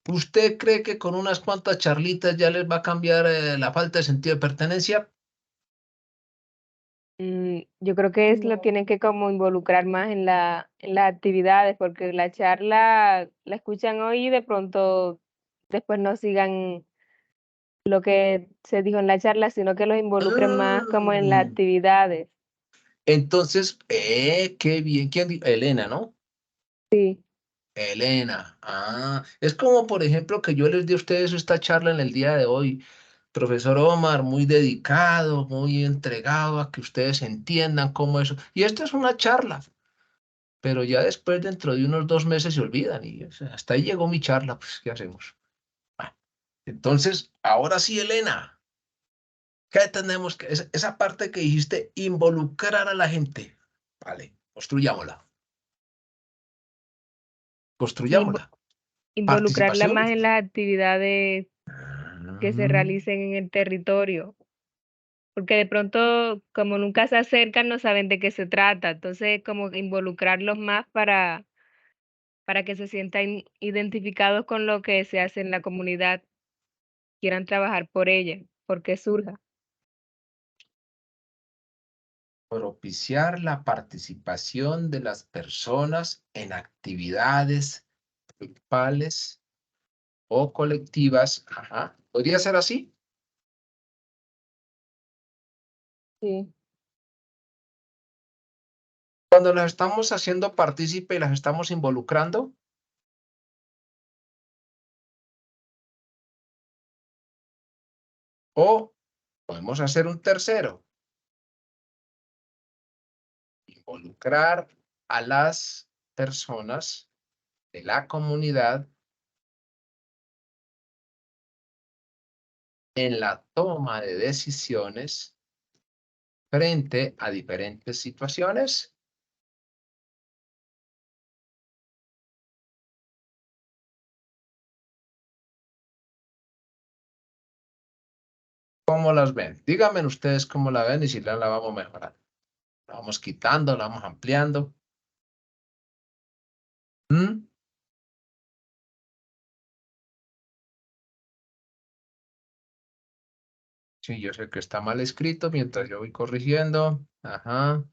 ¿Usted cree que con unas cuantas charlitas ya les va a cambiar la falta de sentido de pertenencia? Yo creo que lo No. tienen que como involucrar más en las actividades, porque la charla la escuchan hoy y de pronto después no sigan lo que se dijo en la charla, sino que los involucren más como en las Mm. actividades. Entonces, qué bien. ¿Quién dijo? Elena, ¿no? Sí, Elena. Es como, por ejemplo, que yo les di a ustedes esta charla en el día de hoy. Profesor Omar, muy dedicado, muy entregado a que ustedes entiendan cómo eso. Y esta es una charla, pero ya después, dentro de unos 2 meses, se olvidan. Y o sea, hasta ahí llegó mi charla, pues, ¿qué hacemos? Ah, Entonces, ahora sí, Elena, ¿qué tenemos que, esa parte que dijiste, involucrar a la gente? Vale, construyámosla, sí, construyámosla. involucrarla Participación. más en las actividades que se Ah, realicen en el territorio, porque de pronto, como nunca se acercan, no saben de qué se trata. Entonces, como que involucrarlos más para que se sientan identificados con lo que se hace en la comunidad. quieran trabajar por ella, porque surja. Propiciar la participación de las personas en actividades grupales o colectivas. Ajá. ¿Podría ser así? Sí. Cuando las estamos haciendo partícipe y las estamos involucrando. O podemos hacer un tercero. Involucrar a las personas de la comunidad en la toma de decisiones frente a diferentes situaciones. ¿Cómo las ven? Díganme ustedes cómo la ven y si la vamos mejorando. La vamos quitando, la vamos ampliando. ¿Mm? Sí, yo sé que está mal escrito mientras yo voy corrigiendo. Ajá.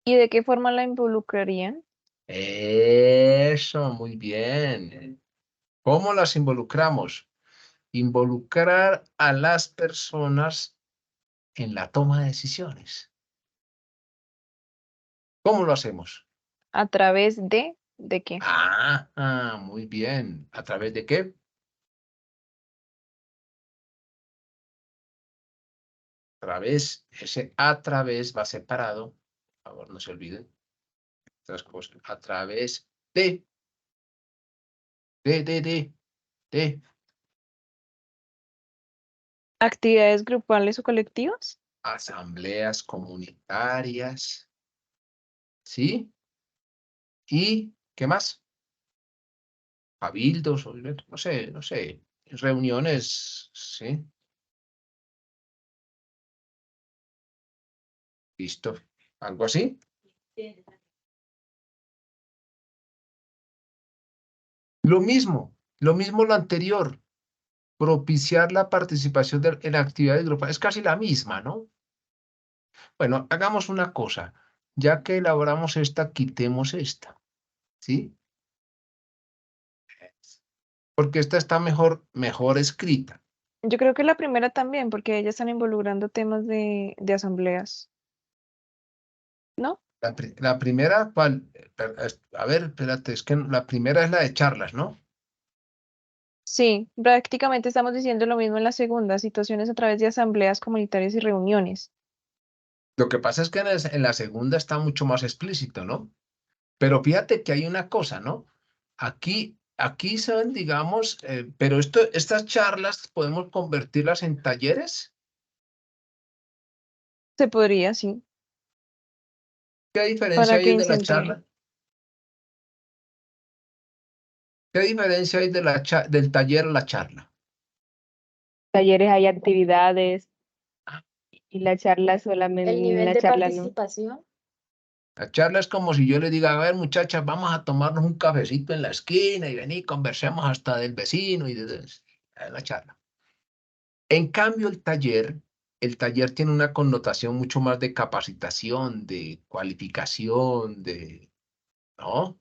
¿Y de qué forma la involucrarían? Eso, muy bien. ¿Cómo las involucramos? Involucrar a las personas en la toma de decisiones. ¿Cómo lo hacemos? ¿A través de qué? Muy bien. ¿A través de qué? A través va separado. Por favor, no se olviden. Otras cosas. A través de ¿Actividades grupales o colectivas? asambleas comunitarias. ¿Sí? ¿Y qué más? Cabildos, o no sé. Reuniones, ¿sí? Listo. ¿Algo así? Lo mismo lo anterior. Propiciar la participación en actividades grupales. Es casi la misma, ¿no? Bueno, hagamos una cosa. Ya que elaboramos esta, quitemos esta, ¿sí? Porque esta está mejor escrita. Yo creo que la primera también, porque ellas están involucrando temas de asambleas, ¿no? La primera, ¿cuál? A ver, espérate, es que la primera es la de charlas, ¿no? Sí, prácticamente estamos diciendo lo mismo en la segunda, situaciones a través de asambleas comunitarias y reuniones. Lo que pasa es que en la segunda está mucho más explícito, ¿no? Pero fíjate que hay una cosa, ¿no? Aquí son, digamos, pero estas charlas podemos convertirlas en talleres. Se podría, sí, ¿Qué diferencia para que hay de la incentiven. charla? ¿Qué diferencia hay del taller a la charla? Talleres hay actividades Ah, y la charla El solamente, nivel la de charla no. participación, la charla es como si yo le diga, a ver, muchachas, vamos a tomarnos un cafecito en la esquina y vení, conversemos hasta del vecino es la charla. En cambio, el taller tiene una connotación mucho más de capacitación, de cualificación, ¿no?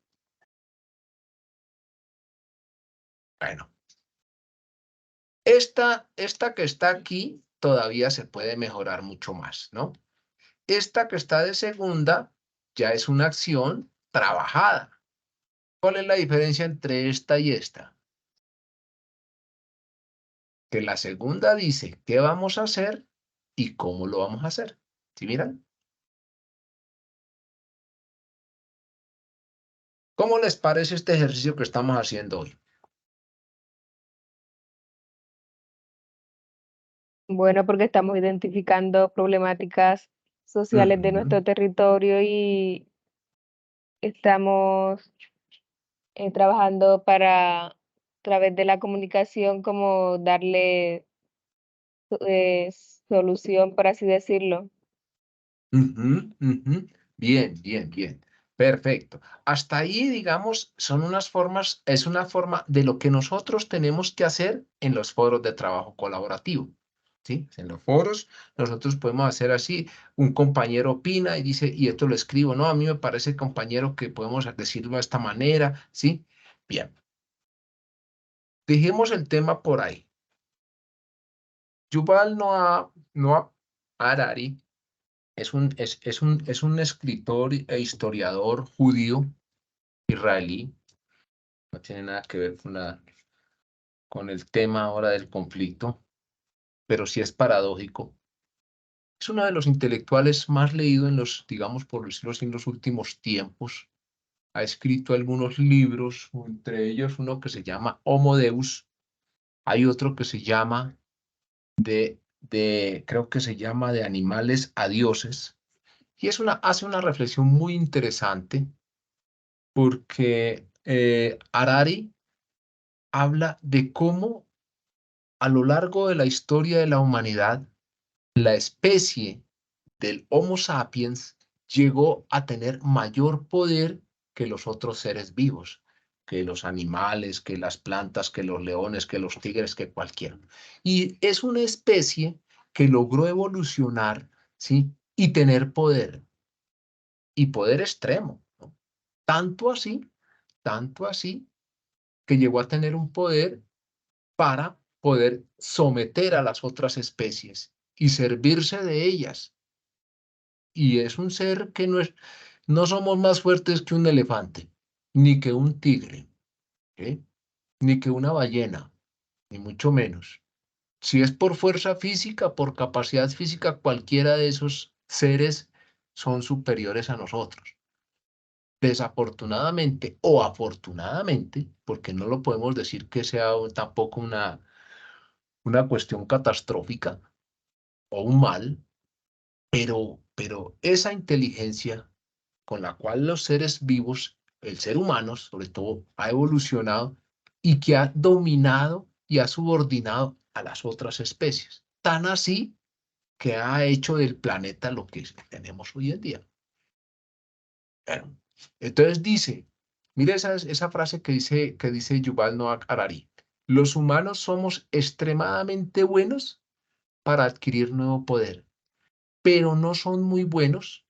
Bueno, esta que está aquí todavía se puede mejorar mucho más, ¿no? Esta que está de segunda ya es una acción trabajada. ¿Cuál es la diferencia entre esta y esta? Que la segunda dice qué vamos a hacer y cómo lo vamos a hacer. ¿Sí miran? ¿Cómo les parece este ejercicio que estamos haciendo hoy? Bueno, porque estamos identificando problemáticas sociales de Ujú, nuestro territorio y estamos trabajando para, a través de la comunicación, como darle eh, solución, por así decirlo. ujú, ujú. Bien, bien, bien. Perfecto. Hasta ahí, digamos, son unas formas, es una forma de lo que nosotros tenemos que hacer en los foros de trabajo colaborativo. ¿Sí? En los foros nosotros podemos hacer así, un compañero opina y dice, y esto lo escribo, no, a mí me parece, compañero, que podemos decirlo de esta manera, ¿sí? Bien. Dejemos el tema por ahí. Yuval Noah Harari es un escritor e historiador judío israelí. No tiene nada que ver con el tema ahora del conflicto, pero sí es paradójico. Es uno de los intelectuales más leídos digamos, por decirlo así, en los últimos tiempos. Ha escrito algunos libros, entre ellos uno que se llama Homo Deus. Hay otro que se llama creo que se llama De animales a dioses. Y hace una reflexión muy interesante porque Harari habla de cómo a lo largo de la historia de la humanidad, la especie del Homo sapiens llegó a tener mayor poder que los otros seres vivos, que los animales, que las plantas, que los leones, que los tigres, que cualquiera. Y es una especie que logró evolucionar, ¿sí? Y tener poder, y poder extremo, ¿no? Tanto así, que llegó a tener un poder para poder someter a las otras especies y servirse de ellas. Y es un ser que no somos más fuertes que un elefante, ni que un tigre, ¿eh? Ni que una ballena, ni mucho menos. Si es por fuerza física, por capacidad física, cualquiera de esos seres son superiores a nosotros. Desafortunadamente o afortunadamente, porque no lo podemos decir que sea tampoco una cuestión catastrófica o un mal, pero esa inteligencia con la cual los seres vivos, el ser humano sobre todo, ha evolucionado y que ha dominado y ha subordinado a las otras especies. Tan así que ha hecho del planeta lo que tenemos hoy en día. Bueno, entonces dice, mire esa frase que dice Yuval Noah Harari, los humanos somos extremadamente buenos para adquirir nuevo poder, pero no son muy buenos.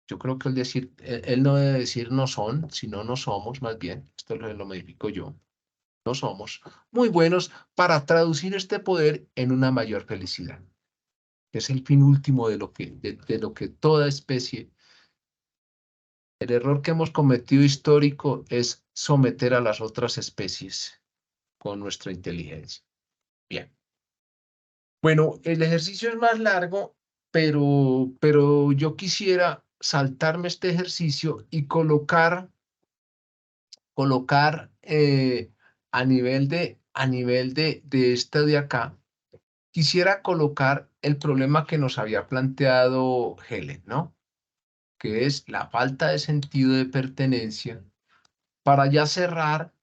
Yo creo que él no debe decir no son, sino no somos, más bien, esto lo modifico yo, no somos muy buenos para traducir este poder en una mayor felicidad, que es el fin último de lo que toda especie. El error que hemos cometido histórico es someter a las otras especies con nuestra inteligencia. Bien. Bueno, el ejercicio es más largo, pero yo quisiera saltarme este ejercicio y colocar a nivel de esto de acá, quisiera colocar el problema que nos había planteado Helen, ¿no? Que es la falta de sentido de pertenencia para ya cerrar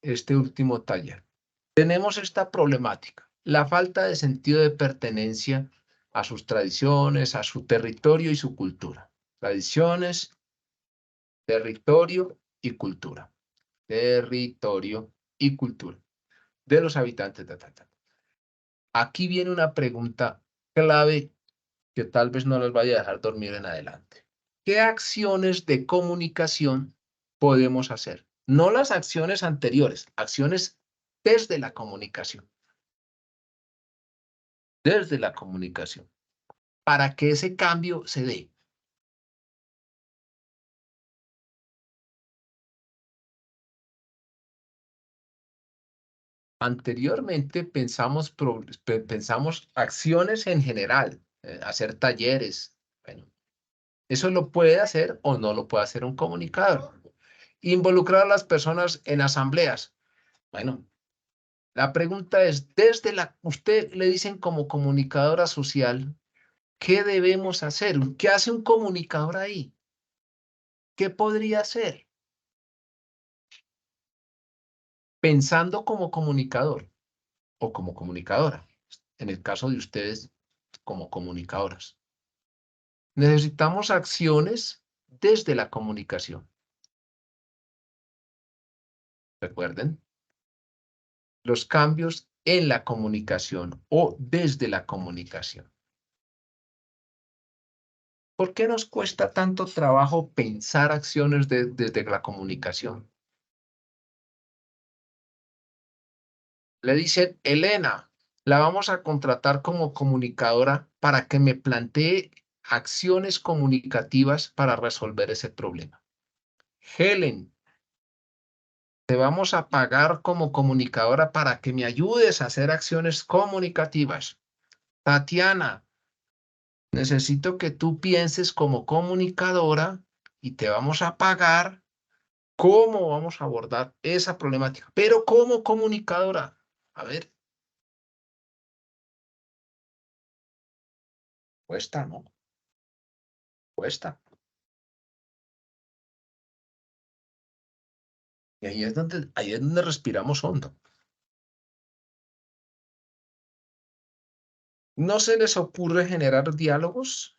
este último taller. Tenemos esta problemática, la falta de sentido de pertenencia a sus tradiciones, a su territorio y su cultura. Tradiciones, territorio y cultura. Territorio y cultura de los habitantes. Aquí viene una pregunta clave que tal vez no los vaya a dejar dormir en adelante. ¿Qué acciones de comunicación podemos hacer? No las acciones anteriores, acciones desde la comunicación. Desde la comunicación. Para que ese cambio se dé. Anteriormente pensamos acciones en general, hacer talleres. Bueno, eso lo puede hacer o no lo puede hacer un comunicador. Involucrar a las personas en asambleas. Bueno, la pregunta es, usted le dicen como comunicadora social, ¿qué debemos hacer? ¿Qué hace un comunicador ahí? ¿Qué podría hacer? Pensando como comunicador o como comunicadora, en el caso de ustedes como comunicadoras. Necesitamos acciones desde la comunicación. Recuerden, los cambios en la comunicación o desde la comunicación. ¿Por qué nos cuesta tanto trabajo pensar acciones desde la comunicación? Le dicen, Elena, la vamos a contratar como comunicadora para que me plantee acciones comunicativas para resolver ese problema. Helen, te vamos a pagar como comunicadora para que me ayudes a hacer acciones comunicativas. Tatiana, necesito que tú pienses como comunicadora y te vamos a pagar cómo vamos a abordar esa problemática, pero como comunicadora. A ver, cuesta, ¿no? Cuesta. Y ahí es donde respiramos hondo. ¿No se les ocurre generar diálogos?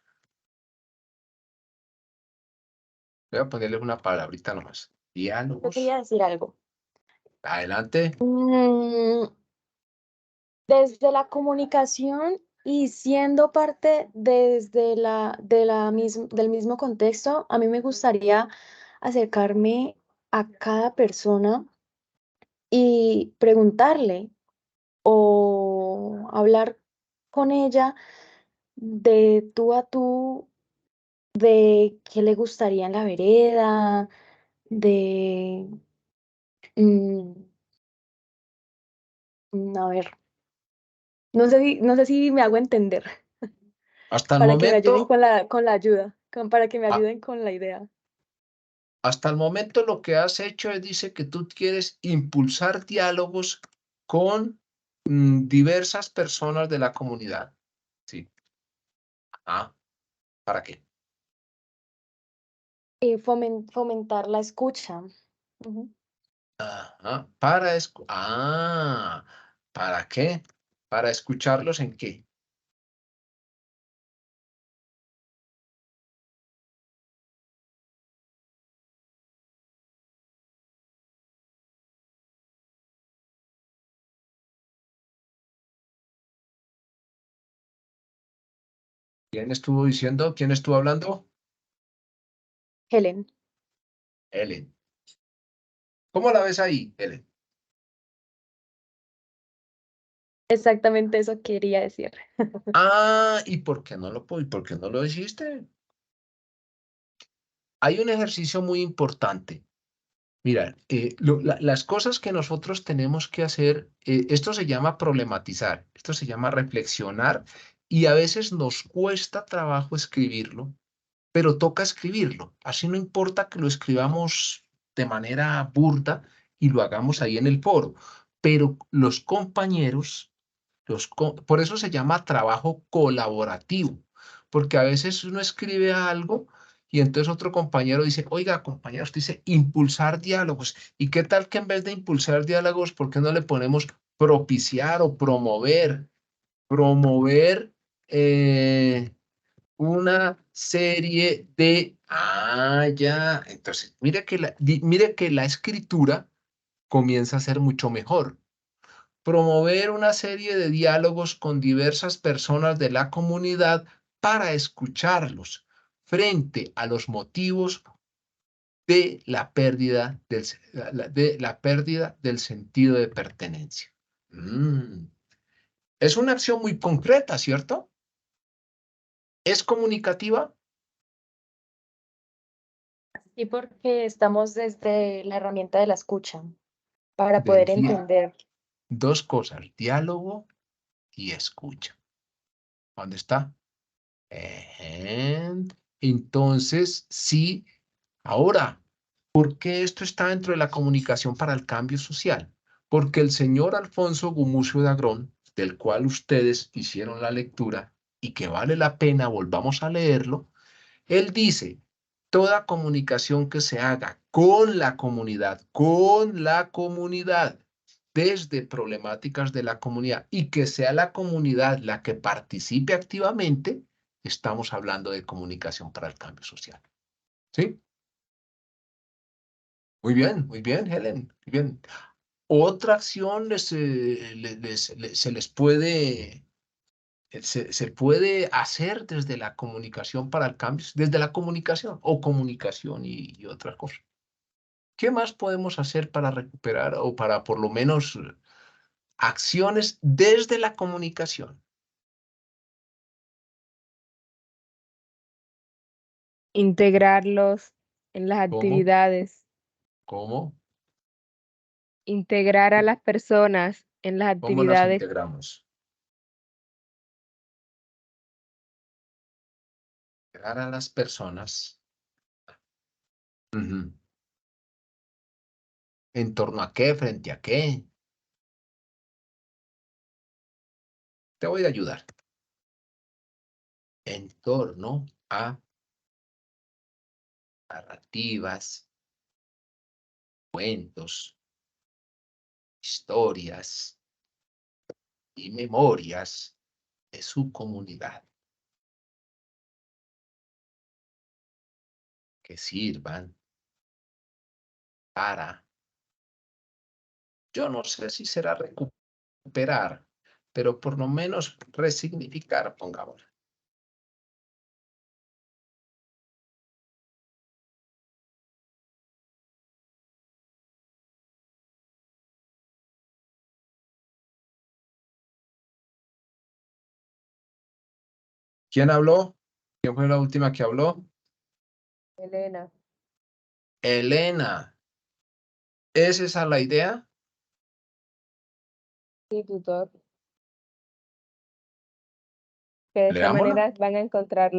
Voy a ponerle una palabrita nomás. Yo Diálogos. quería decir algo. Adelante. Desde la comunicación y siendo parte del mismo contexto, a mí me gustaría acercarme a cada persona y preguntarle o hablar con ella de tú a tú, de qué le gustaría en la vereda, de, mm, a ver, no sé si me hago entender, Hasta el para que me ayuden momento, con la ayuda, para que me a- ayuden con la idea. hasta el momento lo que has hecho es, dice que tú quieres impulsar diálogos con diversas personas de la comunidad. Sí. Ah, ¿para qué? Y fomentar la escucha. Ujú. Ajá, ¿para qué? ¿Para escucharlos en qué? ¿Quién estuvo diciendo? ¿Quién estuvo hablando? Helen, Ellen. ¿Cómo la ves ahí, Ellen? exactamente eso quería decir. ¿Y por qué no lo hiciste? Hay un ejercicio muy importante. Mira, las cosas que nosotros tenemos que hacer, esto se llama problematizar, esto se llama reflexionar y a veces nos cuesta trabajo escribirlo, pero toca escribirlo. Así no importa que lo escribamos de manera burda y lo hagamos ahí en el foro, pero los compañeros, por eso se llama trabajo colaborativo, porque a veces uno escribe algo y entonces otro compañero dice, oiga, compañero, usted dice impulsar diálogos. ¿Y qué tal que en vez de impulsar diálogos, por qué no le ponemos propiciar o promover? Promover una serie de... ya. Entonces, mire que la escritura comienza a ser mucho mejor. Promover una serie de diálogos con diversas personas de la comunidad para escucharlos frente a los motivos de la pérdida del sentido de pertenencia. Es una acción muy concreta, ¿cierto? ¿Es comunicativa? Y porque estamos desde la herramienta de la escucha, para Del poder día. entender. Dos cosas, diálogo y escucha. ¿Dónde está? Entonces, sí, ahora, ¿por qué esto está dentro de la comunicación para el cambio social? Porque el señor Alfonso Gumucio de Agrón, del cual ustedes hicieron la lectura y que vale la pena, volvamos a leerlo, él dice, toda comunicación que se haga con la comunidad, desde problemáticas de la comunidad y que sea la comunidad la que participe activamente, estamos hablando de comunicación para el cambio social. ¿Sí? Muy bien, Helen, muy bien. Otra acción se les puede, se puede hacer desde la comunicación para el cambio, desde la comunicación o comunicación y otras cosas. ¿Qué más podemos hacer para recuperar o para por lo menos acciones desde la comunicación? Integrarlos en las ¿Cómo? actividades, ¿Cómo? integrar a las personas en las ¿Cómo las actividades, integramos? Integrar a las personas. Ujú. ¿En torno a qué? ¿Frente a qué? Te voy a ayudar. En torno a narrativas, cuentos, historias y memorias de su comunidad que sirvan para, yo no sé si será recuperar, pero por lo menos resignificar, pongamos. ¿Quién habló? ¿Quién fue la última que habló? Elena. Elena. ¿Es esa la idea? Sí, tutor. Que de esta Leámosla. manera van a encontrar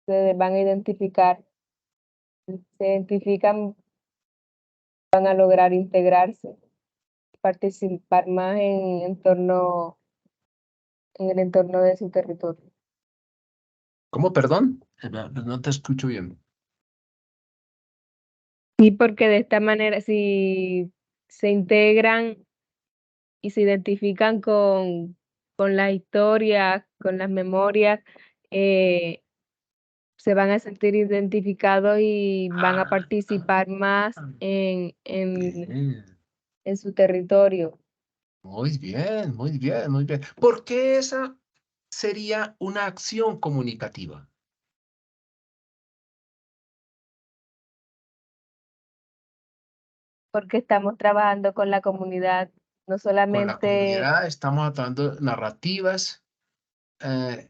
se van a identificar, se identifican, van a lograr integrarse, participar más en el entorno de su territorio. ¿Cómo, perdón? No te escucho bien. Sí, porque de esta manera, si se integran y se identifican con la historia, con las memorias, se van a sentir identificados y van a participar más Bien. en su territorio. Muy bien, muy bien, muy bien. ¿Por qué esa sería una acción comunicativa? Porque estamos trabajando con la comunidad, no Con la solamente comunidad estamos tratando narrativas, eh,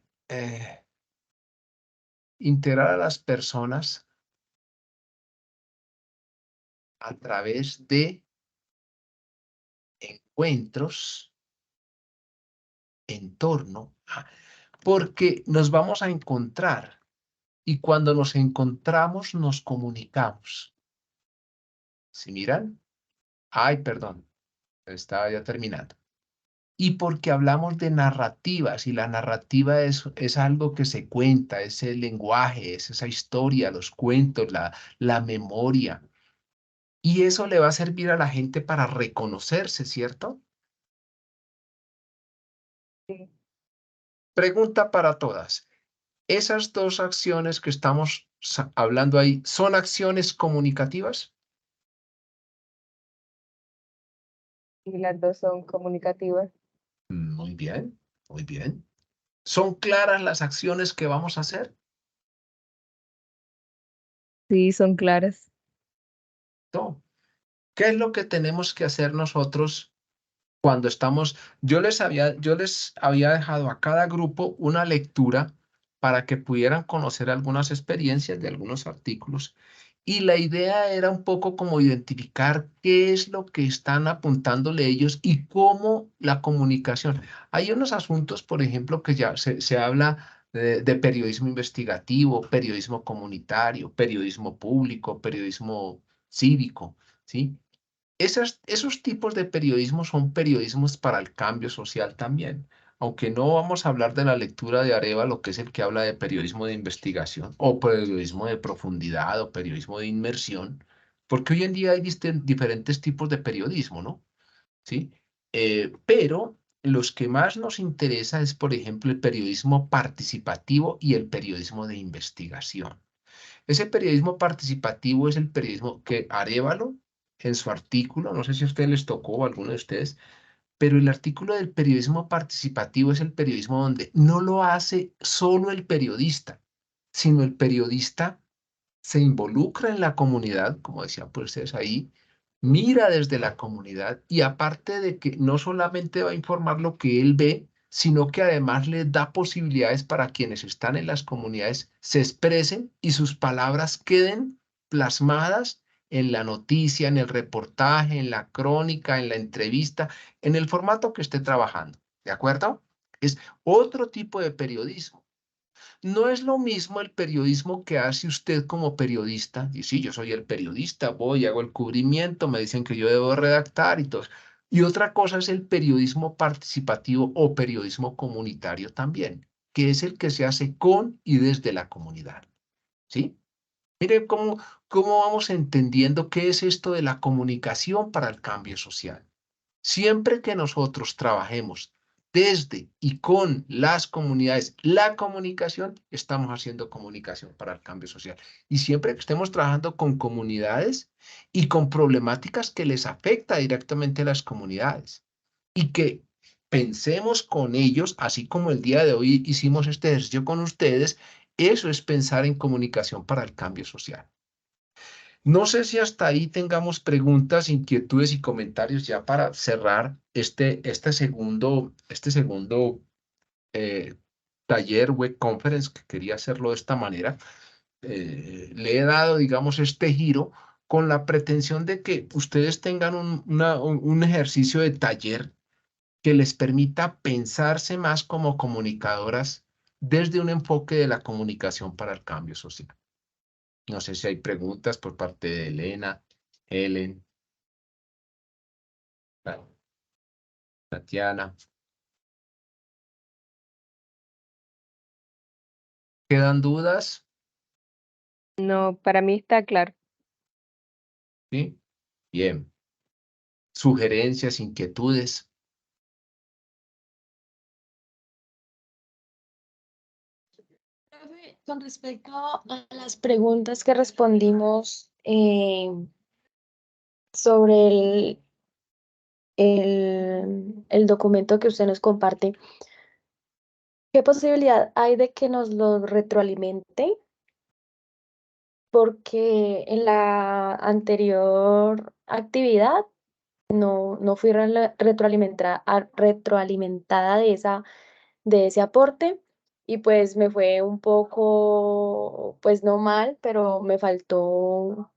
integrar a las personas a través de encuentros en torno porque nos vamos a encontrar y cuando nos encontramos nos comunicamos. ¿Sí miran? Ay, perdón, estaba ya terminando. Y porque hablamos de narrativas y la narrativa es algo que se cuenta, es el lenguaje, es esa historia, los cuentos, la memoria. Y eso le va a servir a la gente para reconocerse, ¿cierto? Pregunta para todas. ¿Esas dos acciones que estamos hablando ahí son acciones comunicativas? y las dos son comunicativas. Muy bien, muy bien. ¿Son claras las acciones que vamos a hacer? Sí, son claras. No. ¿Qué es lo que tenemos que hacer nosotros cuando estamos? Yo les había dejado a cada grupo una lectura para que pudieran conocer algunas experiencias de algunos artículos. Y la idea era un poco como identificar qué es lo que están apuntándole ellos y cómo la comunicación. Hay unos asuntos, por ejemplo, que ya se habla de periodismo investigativo, periodismo comunitario, periodismo público, periodismo cívico, ¿sí? Esos tipos de periodismo son periodismos para el cambio social también, aunque no vamos a hablar de la lectura de Arévalo, que es el que habla de periodismo de investigación o periodismo de profundidad o periodismo de inmersión, porque hoy en día hay diferentes tipos de periodismo, ¿no? ¿Sí? Pero los que más nos interesa es, por ejemplo, el periodismo participativo y el periodismo de investigación. Ese periodismo participativo es el periodismo que Arévalo, en su artículo, no sé si a ustedes les tocó o a alguno de ustedes, pero el artículo del periodismo participativo es el periodismo donde no lo hace solo el periodista, sino el periodista se involucra en la comunidad, como decían pues ustedes ahí, mira desde la comunidad y aparte de que no solamente va a informar lo que él ve, sino que además le da posibilidades para quienes están en las comunidades se expresen y sus palabras queden plasmadas en la noticia, en el reportaje, en la crónica, en la entrevista, en el formato que esté trabajando. ¿De acuerdo? Es otro tipo de periodismo. No es lo mismo el periodismo que hace usted como periodista. Y sí, yo soy el periodista, voy, hago el cubrimiento, me dicen que yo debo redactar y todo. Y otra cosa es el periodismo participativo o periodismo comunitario también, que es el que se hace con y desde la comunidad. ¿Sí? Mire cómo vamos entendiendo qué es esto de la comunicación para el cambio social. Siempre que nosotros trabajemos desde y con las comunidades, la comunicación, estamos haciendo comunicación para el cambio social. Y siempre que estemos trabajando con comunidades y con problemáticas que les afecta directamente a las comunidades y que pensemos con ellos, así como el día de hoy hicimos este ejercicio con ustedes, eso es pensar en comunicación para el cambio social. No sé si hasta ahí tengamos preguntas, inquietudes y comentarios ya para cerrar este segundo eh, taller web conference que quería hacerlo de esta manera. Le he dado, digamos, este giro con la pretensión de que ustedes tengan un ejercicio de taller que les permita pensarse más como comunicadoras desde un enfoque de la comunicación para el cambio social. No sé si hay preguntas por parte de Elena, Helen, Tatiana. ¿Quedan dudas? No, para mí está claro. ¿Sí? Bien. ¿Sugerencias, inquietudes? Profe, con respecto a las preguntas que respondimos sobre el documento que usted nos comparte, ¿qué posibilidad hay de que nos lo retroalimente? Porque en la anterior actividad no fui retroalimentada de ese aporte y pues me fue un poco, pues no mal, pero me faltó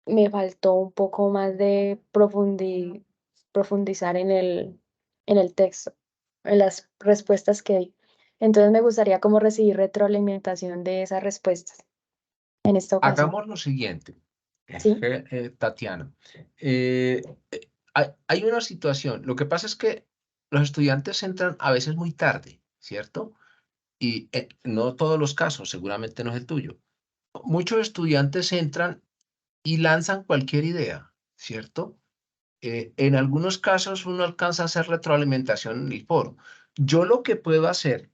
un poco más de profundizar en el texto, en las respuestas que di. Entonces me gustaría como recibir retroalimentación de esas respuestas en esta ocasión. Hagamos lo siguiente, ¿Sí? Tatiana. Hay una situación. Lo que pasa es que los estudiantes entran a veces muy tarde, ¿cierto? Y no todos los casos, seguramente no es el tuyo. Muchos estudiantes entran y lanzan cualquier idea, ¿cierto? En algunos casos uno alcanza a hacer retroalimentación en el foro. Yo lo que puedo hacer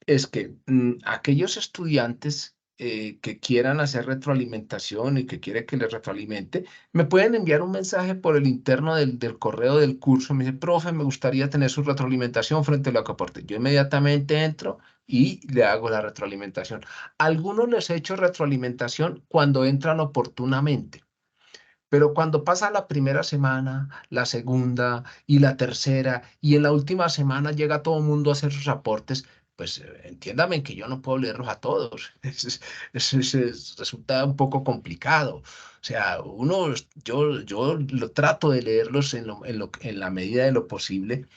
es que aquellos estudiantes que quieran hacer retroalimentación y que quieren que les retroalimente, me pueden enviar un mensaje por el interno del correo del curso. Me dice, profe, me gustaría tener su retroalimentación frente a lo que aporte. Yo inmediatamente entro y le hago la retroalimentación. A algunos les he hecho retroalimentación cuando entran oportunamente. Pero cuando pasa la primera semana, la segunda y la tercera, y en la última semana llega todo el mundo a hacer sus aportes, pues entiéndame que yo no puedo leerlos a todos. Resulta un poco complicado. O sea, yo lo trato de leerlos en la medida de lo posible,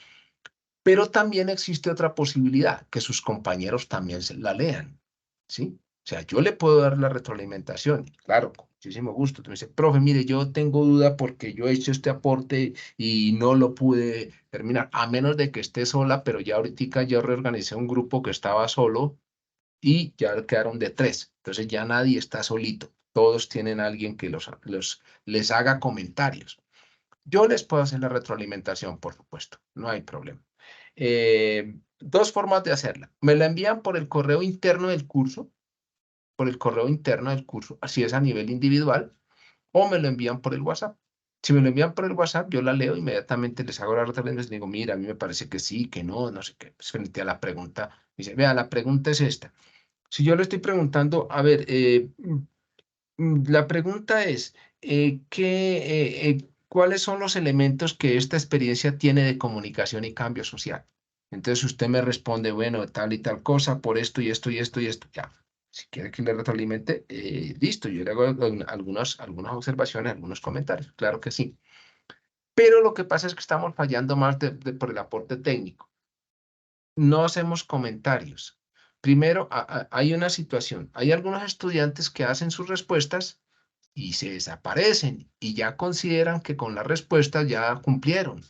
pero también existe otra posibilidad, que sus compañeros también la lean, ¿sí? O sea, yo le puedo dar la retroalimentación, claro, con muchísimo gusto. Tú me dices, profe, mire, yo tengo duda porque yo he hecho este aporte y no lo pude terminar, a menos de que esté sola, pero ya ahorita yo reorganicé un grupo que estaba solo y ya quedaron de 3. Entonces ya nadie está solito. Todos tienen a alguien que les haga comentarios. Yo les puedo hacer la retroalimentación, por supuesto, no hay problema. dos formas de hacerla. Me la envían por el correo interno del curso, así es a nivel individual, o me lo envían por el WhatsApp. Si me lo envían por el WhatsApp, yo la leo, inmediatamente les hago la retroalimentación, les digo, mira, a mí me parece que sí, que no, no sé qué. Pues frente a la pregunta, dice, vea, la pregunta es esta. Si yo le estoy preguntando, a ver, la pregunta es, ¿cuáles son los elementos que esta experiencia tiene de comunicación y cambio social? Entonces usted me responde, bueno, tal y tal cosa, por esto y esto y esto y esto. Ya, si quiere que le retroalimente, listo, yo le hago algunas observaciones, algunos comentarios, claro que sí. Pero lo que pasa es que estamos fallando más por el aporte técnico. No hacemos comentarios. Primero, hay una situación. Hay algunos estudiantes que hacen sus respuestas y se desaparecen y ya consideran que con la respuesta ya cumplieron.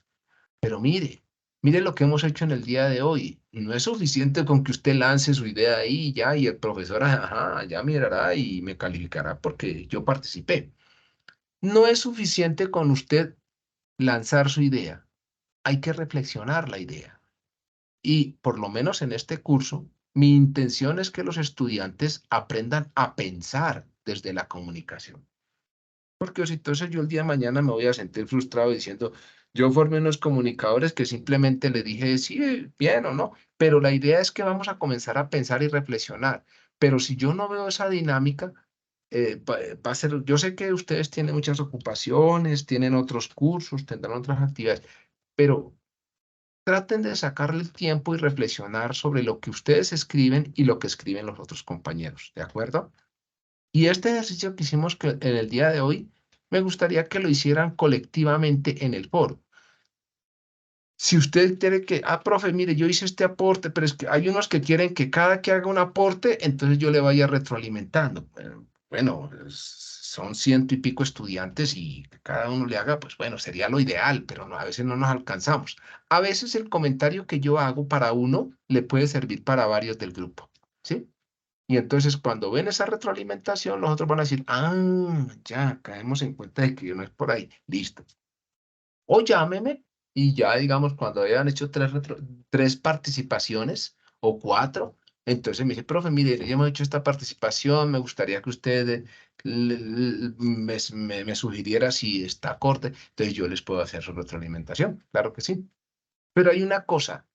Pero mire lo que hemos hecho en el día de hoy. No es suficiente con que usted lance su idea ahí y ya, y el profesor, ajá, ya mirará y me calificará porque yo participé. No es suficiente con usted lanzar su idea. Hay que reflexionar la idea. Y por lo menos en este curso, mi intención es que los estudiantes aprendan a pensar desde la comunicación. Porque si entonces yo el día de mañana me voy a sentir frustrado diciendo, yo formé unos comunicadores que simplemente le dije, sí, bien o no, pero la idea es que vamos a comenzar a pensar y reflexionar. Pero si yo no veo esa dinámica, va a ser, yo sé que ustedes tienen muchas ocupaciones, tienen otros cursos, tendrán otras actividades, pero traten de sacarle el tiempo y reflexionar sobre lo que ustedes escriben y lo que escriben los otros compañeros, ¿de acuerdo? Y este ejercicio que hicimos en el día de hoy, me gustaría que lo hicieran colectivamente en el foro. Si usted quiere que, profe, mire, yo hice este aporte, pero es que hay unos que quieren que cada que haga un aporte, entonces yo le vaya retroalimentando. Bueno, son 100 y pico estudiantes y que cada uno le haga, pues bueno, sería lo ideal, pero no, a veces no nos alcanzamos. A veces el comentario que yo hago para uno le puede servir para varios del grupo, ¿sí? Y entonces cuando ven esa retroalimentación, los otros van a decir, ya, caemos en cuenta de que no es por ahí, listo. O llámeme y ya, digamos, cuando hayan hecho tres participaciones o cuatro, entonces me dice, profe, mire, ya hemos hecho esta participación, me gustaría que usted me sugiriera si está acorde, entonces yo les puedo hacer su retroalimentación, claro que sí. Pero hay una cosa,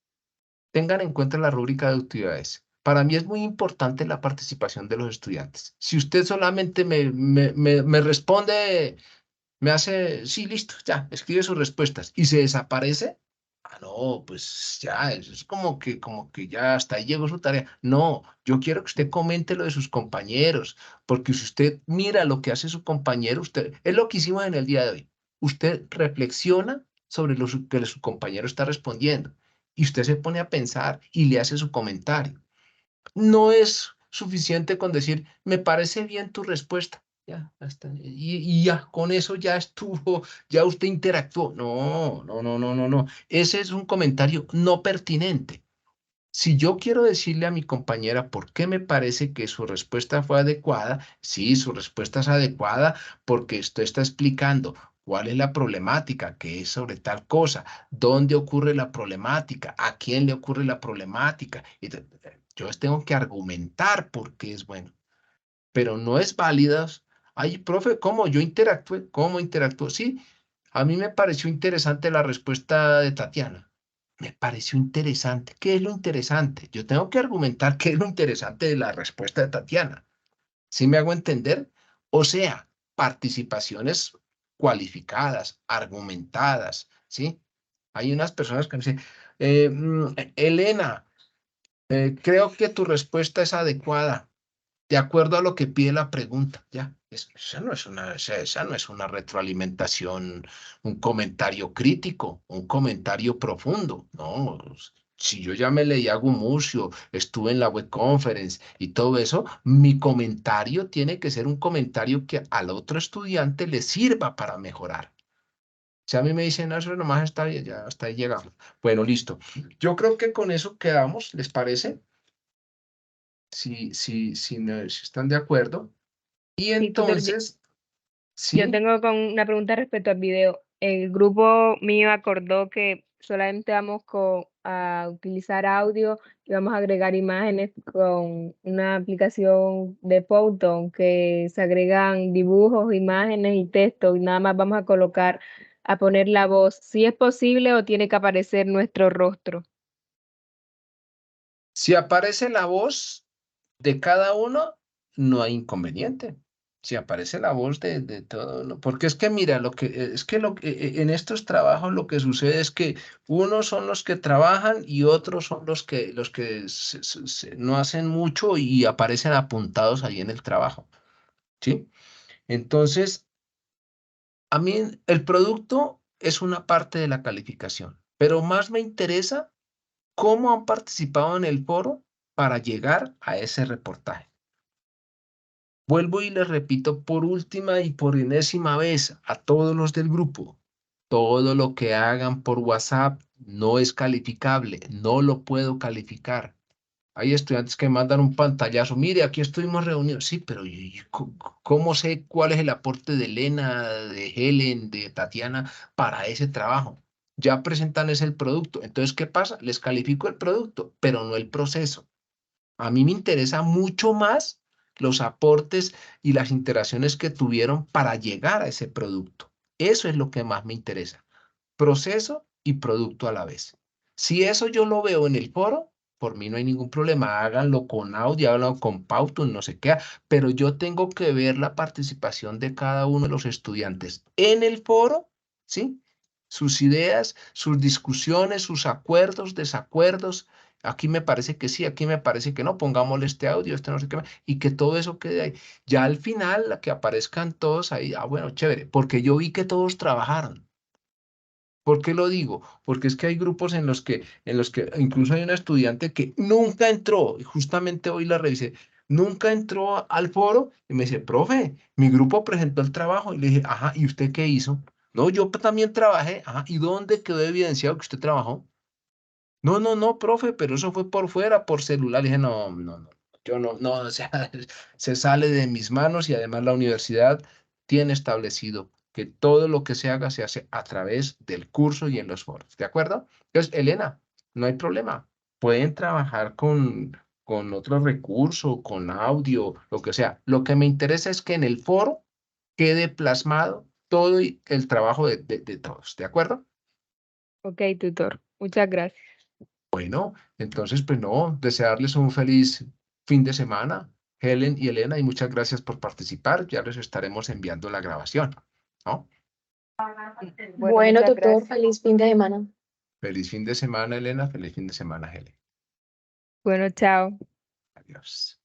tengan en cuenta la rúbrica de actividades. Para mí es muy importante la participación de los estudiantes. Si usted solamente me responde, me hace, sí, listo, ya, escribe sus respuestas y se desaparece, no, pues ya, eso es como que ya hasta ahí llegó su tarea. No, yo quiero que usted comente lo de sus compañeros, porque si usted mira lo que hace su compañero, usted, es lo que hicimos en el día de hoy. Usted reflexiona sobre lo que su compañero está respondiendo y usted se pone a pensar y le hace su comentario. No es suficiente con decir, me parece bien tu respuesta. Ya, hasta, y ya, con eso ya estuvo, ya usted interactuó. No, no, no, no, no, no. Ese es un comentario no pertinente. Si yo quiero decirle a mi compañera por qué me parece que su respuesta fue adecuada, sí, su respuesta es adecuada porque esto está explicando cuál es la problemática, qué es sobre tal cosa, dónde ocurre la problemática, a quién le ocurre la problemática. Yo les tengo que argumentar por qué es bueno, pero no es válida. Ay, profe, ¿cómo? Yo interactué, ¿cómo interactuó? Sí, a mí me pareció interesante la respuesta de Tatiana. Me pareció interesante. ¿Qué es lo interesante? Yo tengo que argumentar qué es lo interesante de la respuesta de Tatiana. ¿Sí me hago entender? O sea, participaciones cualificadas, argumentadas, ¿sí? Hay unas personas que me dicen, Elena, creo que tu respuesta es adecuada de acuerdo a lo que pide la pregunta. Ya, esa no es una retroalimentación, un comentario crítico, un comentario profundo. No, si yo ya me leí a Gumucio, estuve en la web conference y todo eso, mi comentario tiene que ser un comentario que al otro estudiante le sirva para mejorar. Si a mí me dicen, no, eso nomás está bien, ya hasta ahí llegamos. Bueno, listo. Yo creo que con eso quedamos, ¿les parece? Si están de acuerdo. Y Sí, tutor, entonces, yo sí, tengo con una pregunta respecto al video. El grupo mío acordó que solamente vamos con a utilizar audio y vamos a agregar imágenes con una aplicación de Photon que se agregan dibujos, imágenes y texto y nada más vamos a colocar, a poner la voz, si es posible o tiene que aparecer nuestro rostro. Si aparece la voz de cada uno, no hay inconveniente. Si aparece la voz de todo, porque es que mira, en estos trabajos lo que sucede es que unos son los que trabajan y otros son los que no hacen mucho y aparecen apuntados ahí en el trabajo, ¿sí? Entonces, a mí el producto es una parte de la calificación, pero más me interesa cómo han participado en el foro para llegar a ese reportaje. Vuelvo y les repito por última y por enésima vez a todos los del grupo, todo lo que hagan por WhatsApp no es calificable, no lo puedo calificar. Hay estudiantes que mandan un pantallazo, mire, aquí estuvimos reunidos, sí, pero ¿cómo sé cuál es el aporte de Elena, de Helen, de Tatiana para ese trabajo? Ya presentan ese el producto, entonces, ¿qué pasa? Les califico el producto, pero no el proceso. A mí me interesa mucho más los aportes y las interacciones que tuvieron para llegar a ese producto. Eso es lo que más me interesa. Proceso y producto a la vez. Si eso yo lo veo en el foro, por mí no hay ningún problema. Háganlo con audio, háganlo con Powtoon, no sé qué, pero yo tengo que ver la participación de cada uno de los estudiantes en el foro, ¿sí? Sus ideas, sus discusiones, sus acuerdos, desacuerdos. Aquí me parece que sí, aquí me parece que no, pongámosle este audio, este no sé qué más, y que todo eso quede ahí. Ya al final, que aparezcan todos ahí, bueno, chévere, porque yo vi que todos trabajaron. ¿Por qué lo digo? Porque es que hay grupos en los que incluso hay una estudiante que nunca entró, y justamente hoy la revisé, nunca entró al foro y me dice, profe, mi grupo presentó el trabajo, y le dije, ajá, ¿y usted qué hizo? No, yo también trabajé, ajá, ¿y dónde quedó evidenciado que usted trabajó? No, no, no, profe, pero eso fue por fuera, por celular. Le dije, no, no, no, yo no, no, o sea, se sale de mis manos y además la universidad tiene establecido que todo lo que se haga se hace a través del curso y en los foros, ¿de acuerdo? Entonces, Elena, no hay problema. Pueden trabajar con otro recurso, con audio, lo que sea. Lo que me interesa es que en el foro quede plasmado todo el trabajo de todos, ¿de acuerdo? Ok, tutor, muchas gracias. Bueno, entonces, pues no, desearles un feliz fin de semana, Helen y Elena, y muchas gracias por participar. Ya les estaremos enviando la grabación, ¿no? Bueno, Muchas tutor, gracias. feliz fin de semana. Feliz fin de semana, Elena, feliz fin de semana, Helen. Bueno, chao. Adiós.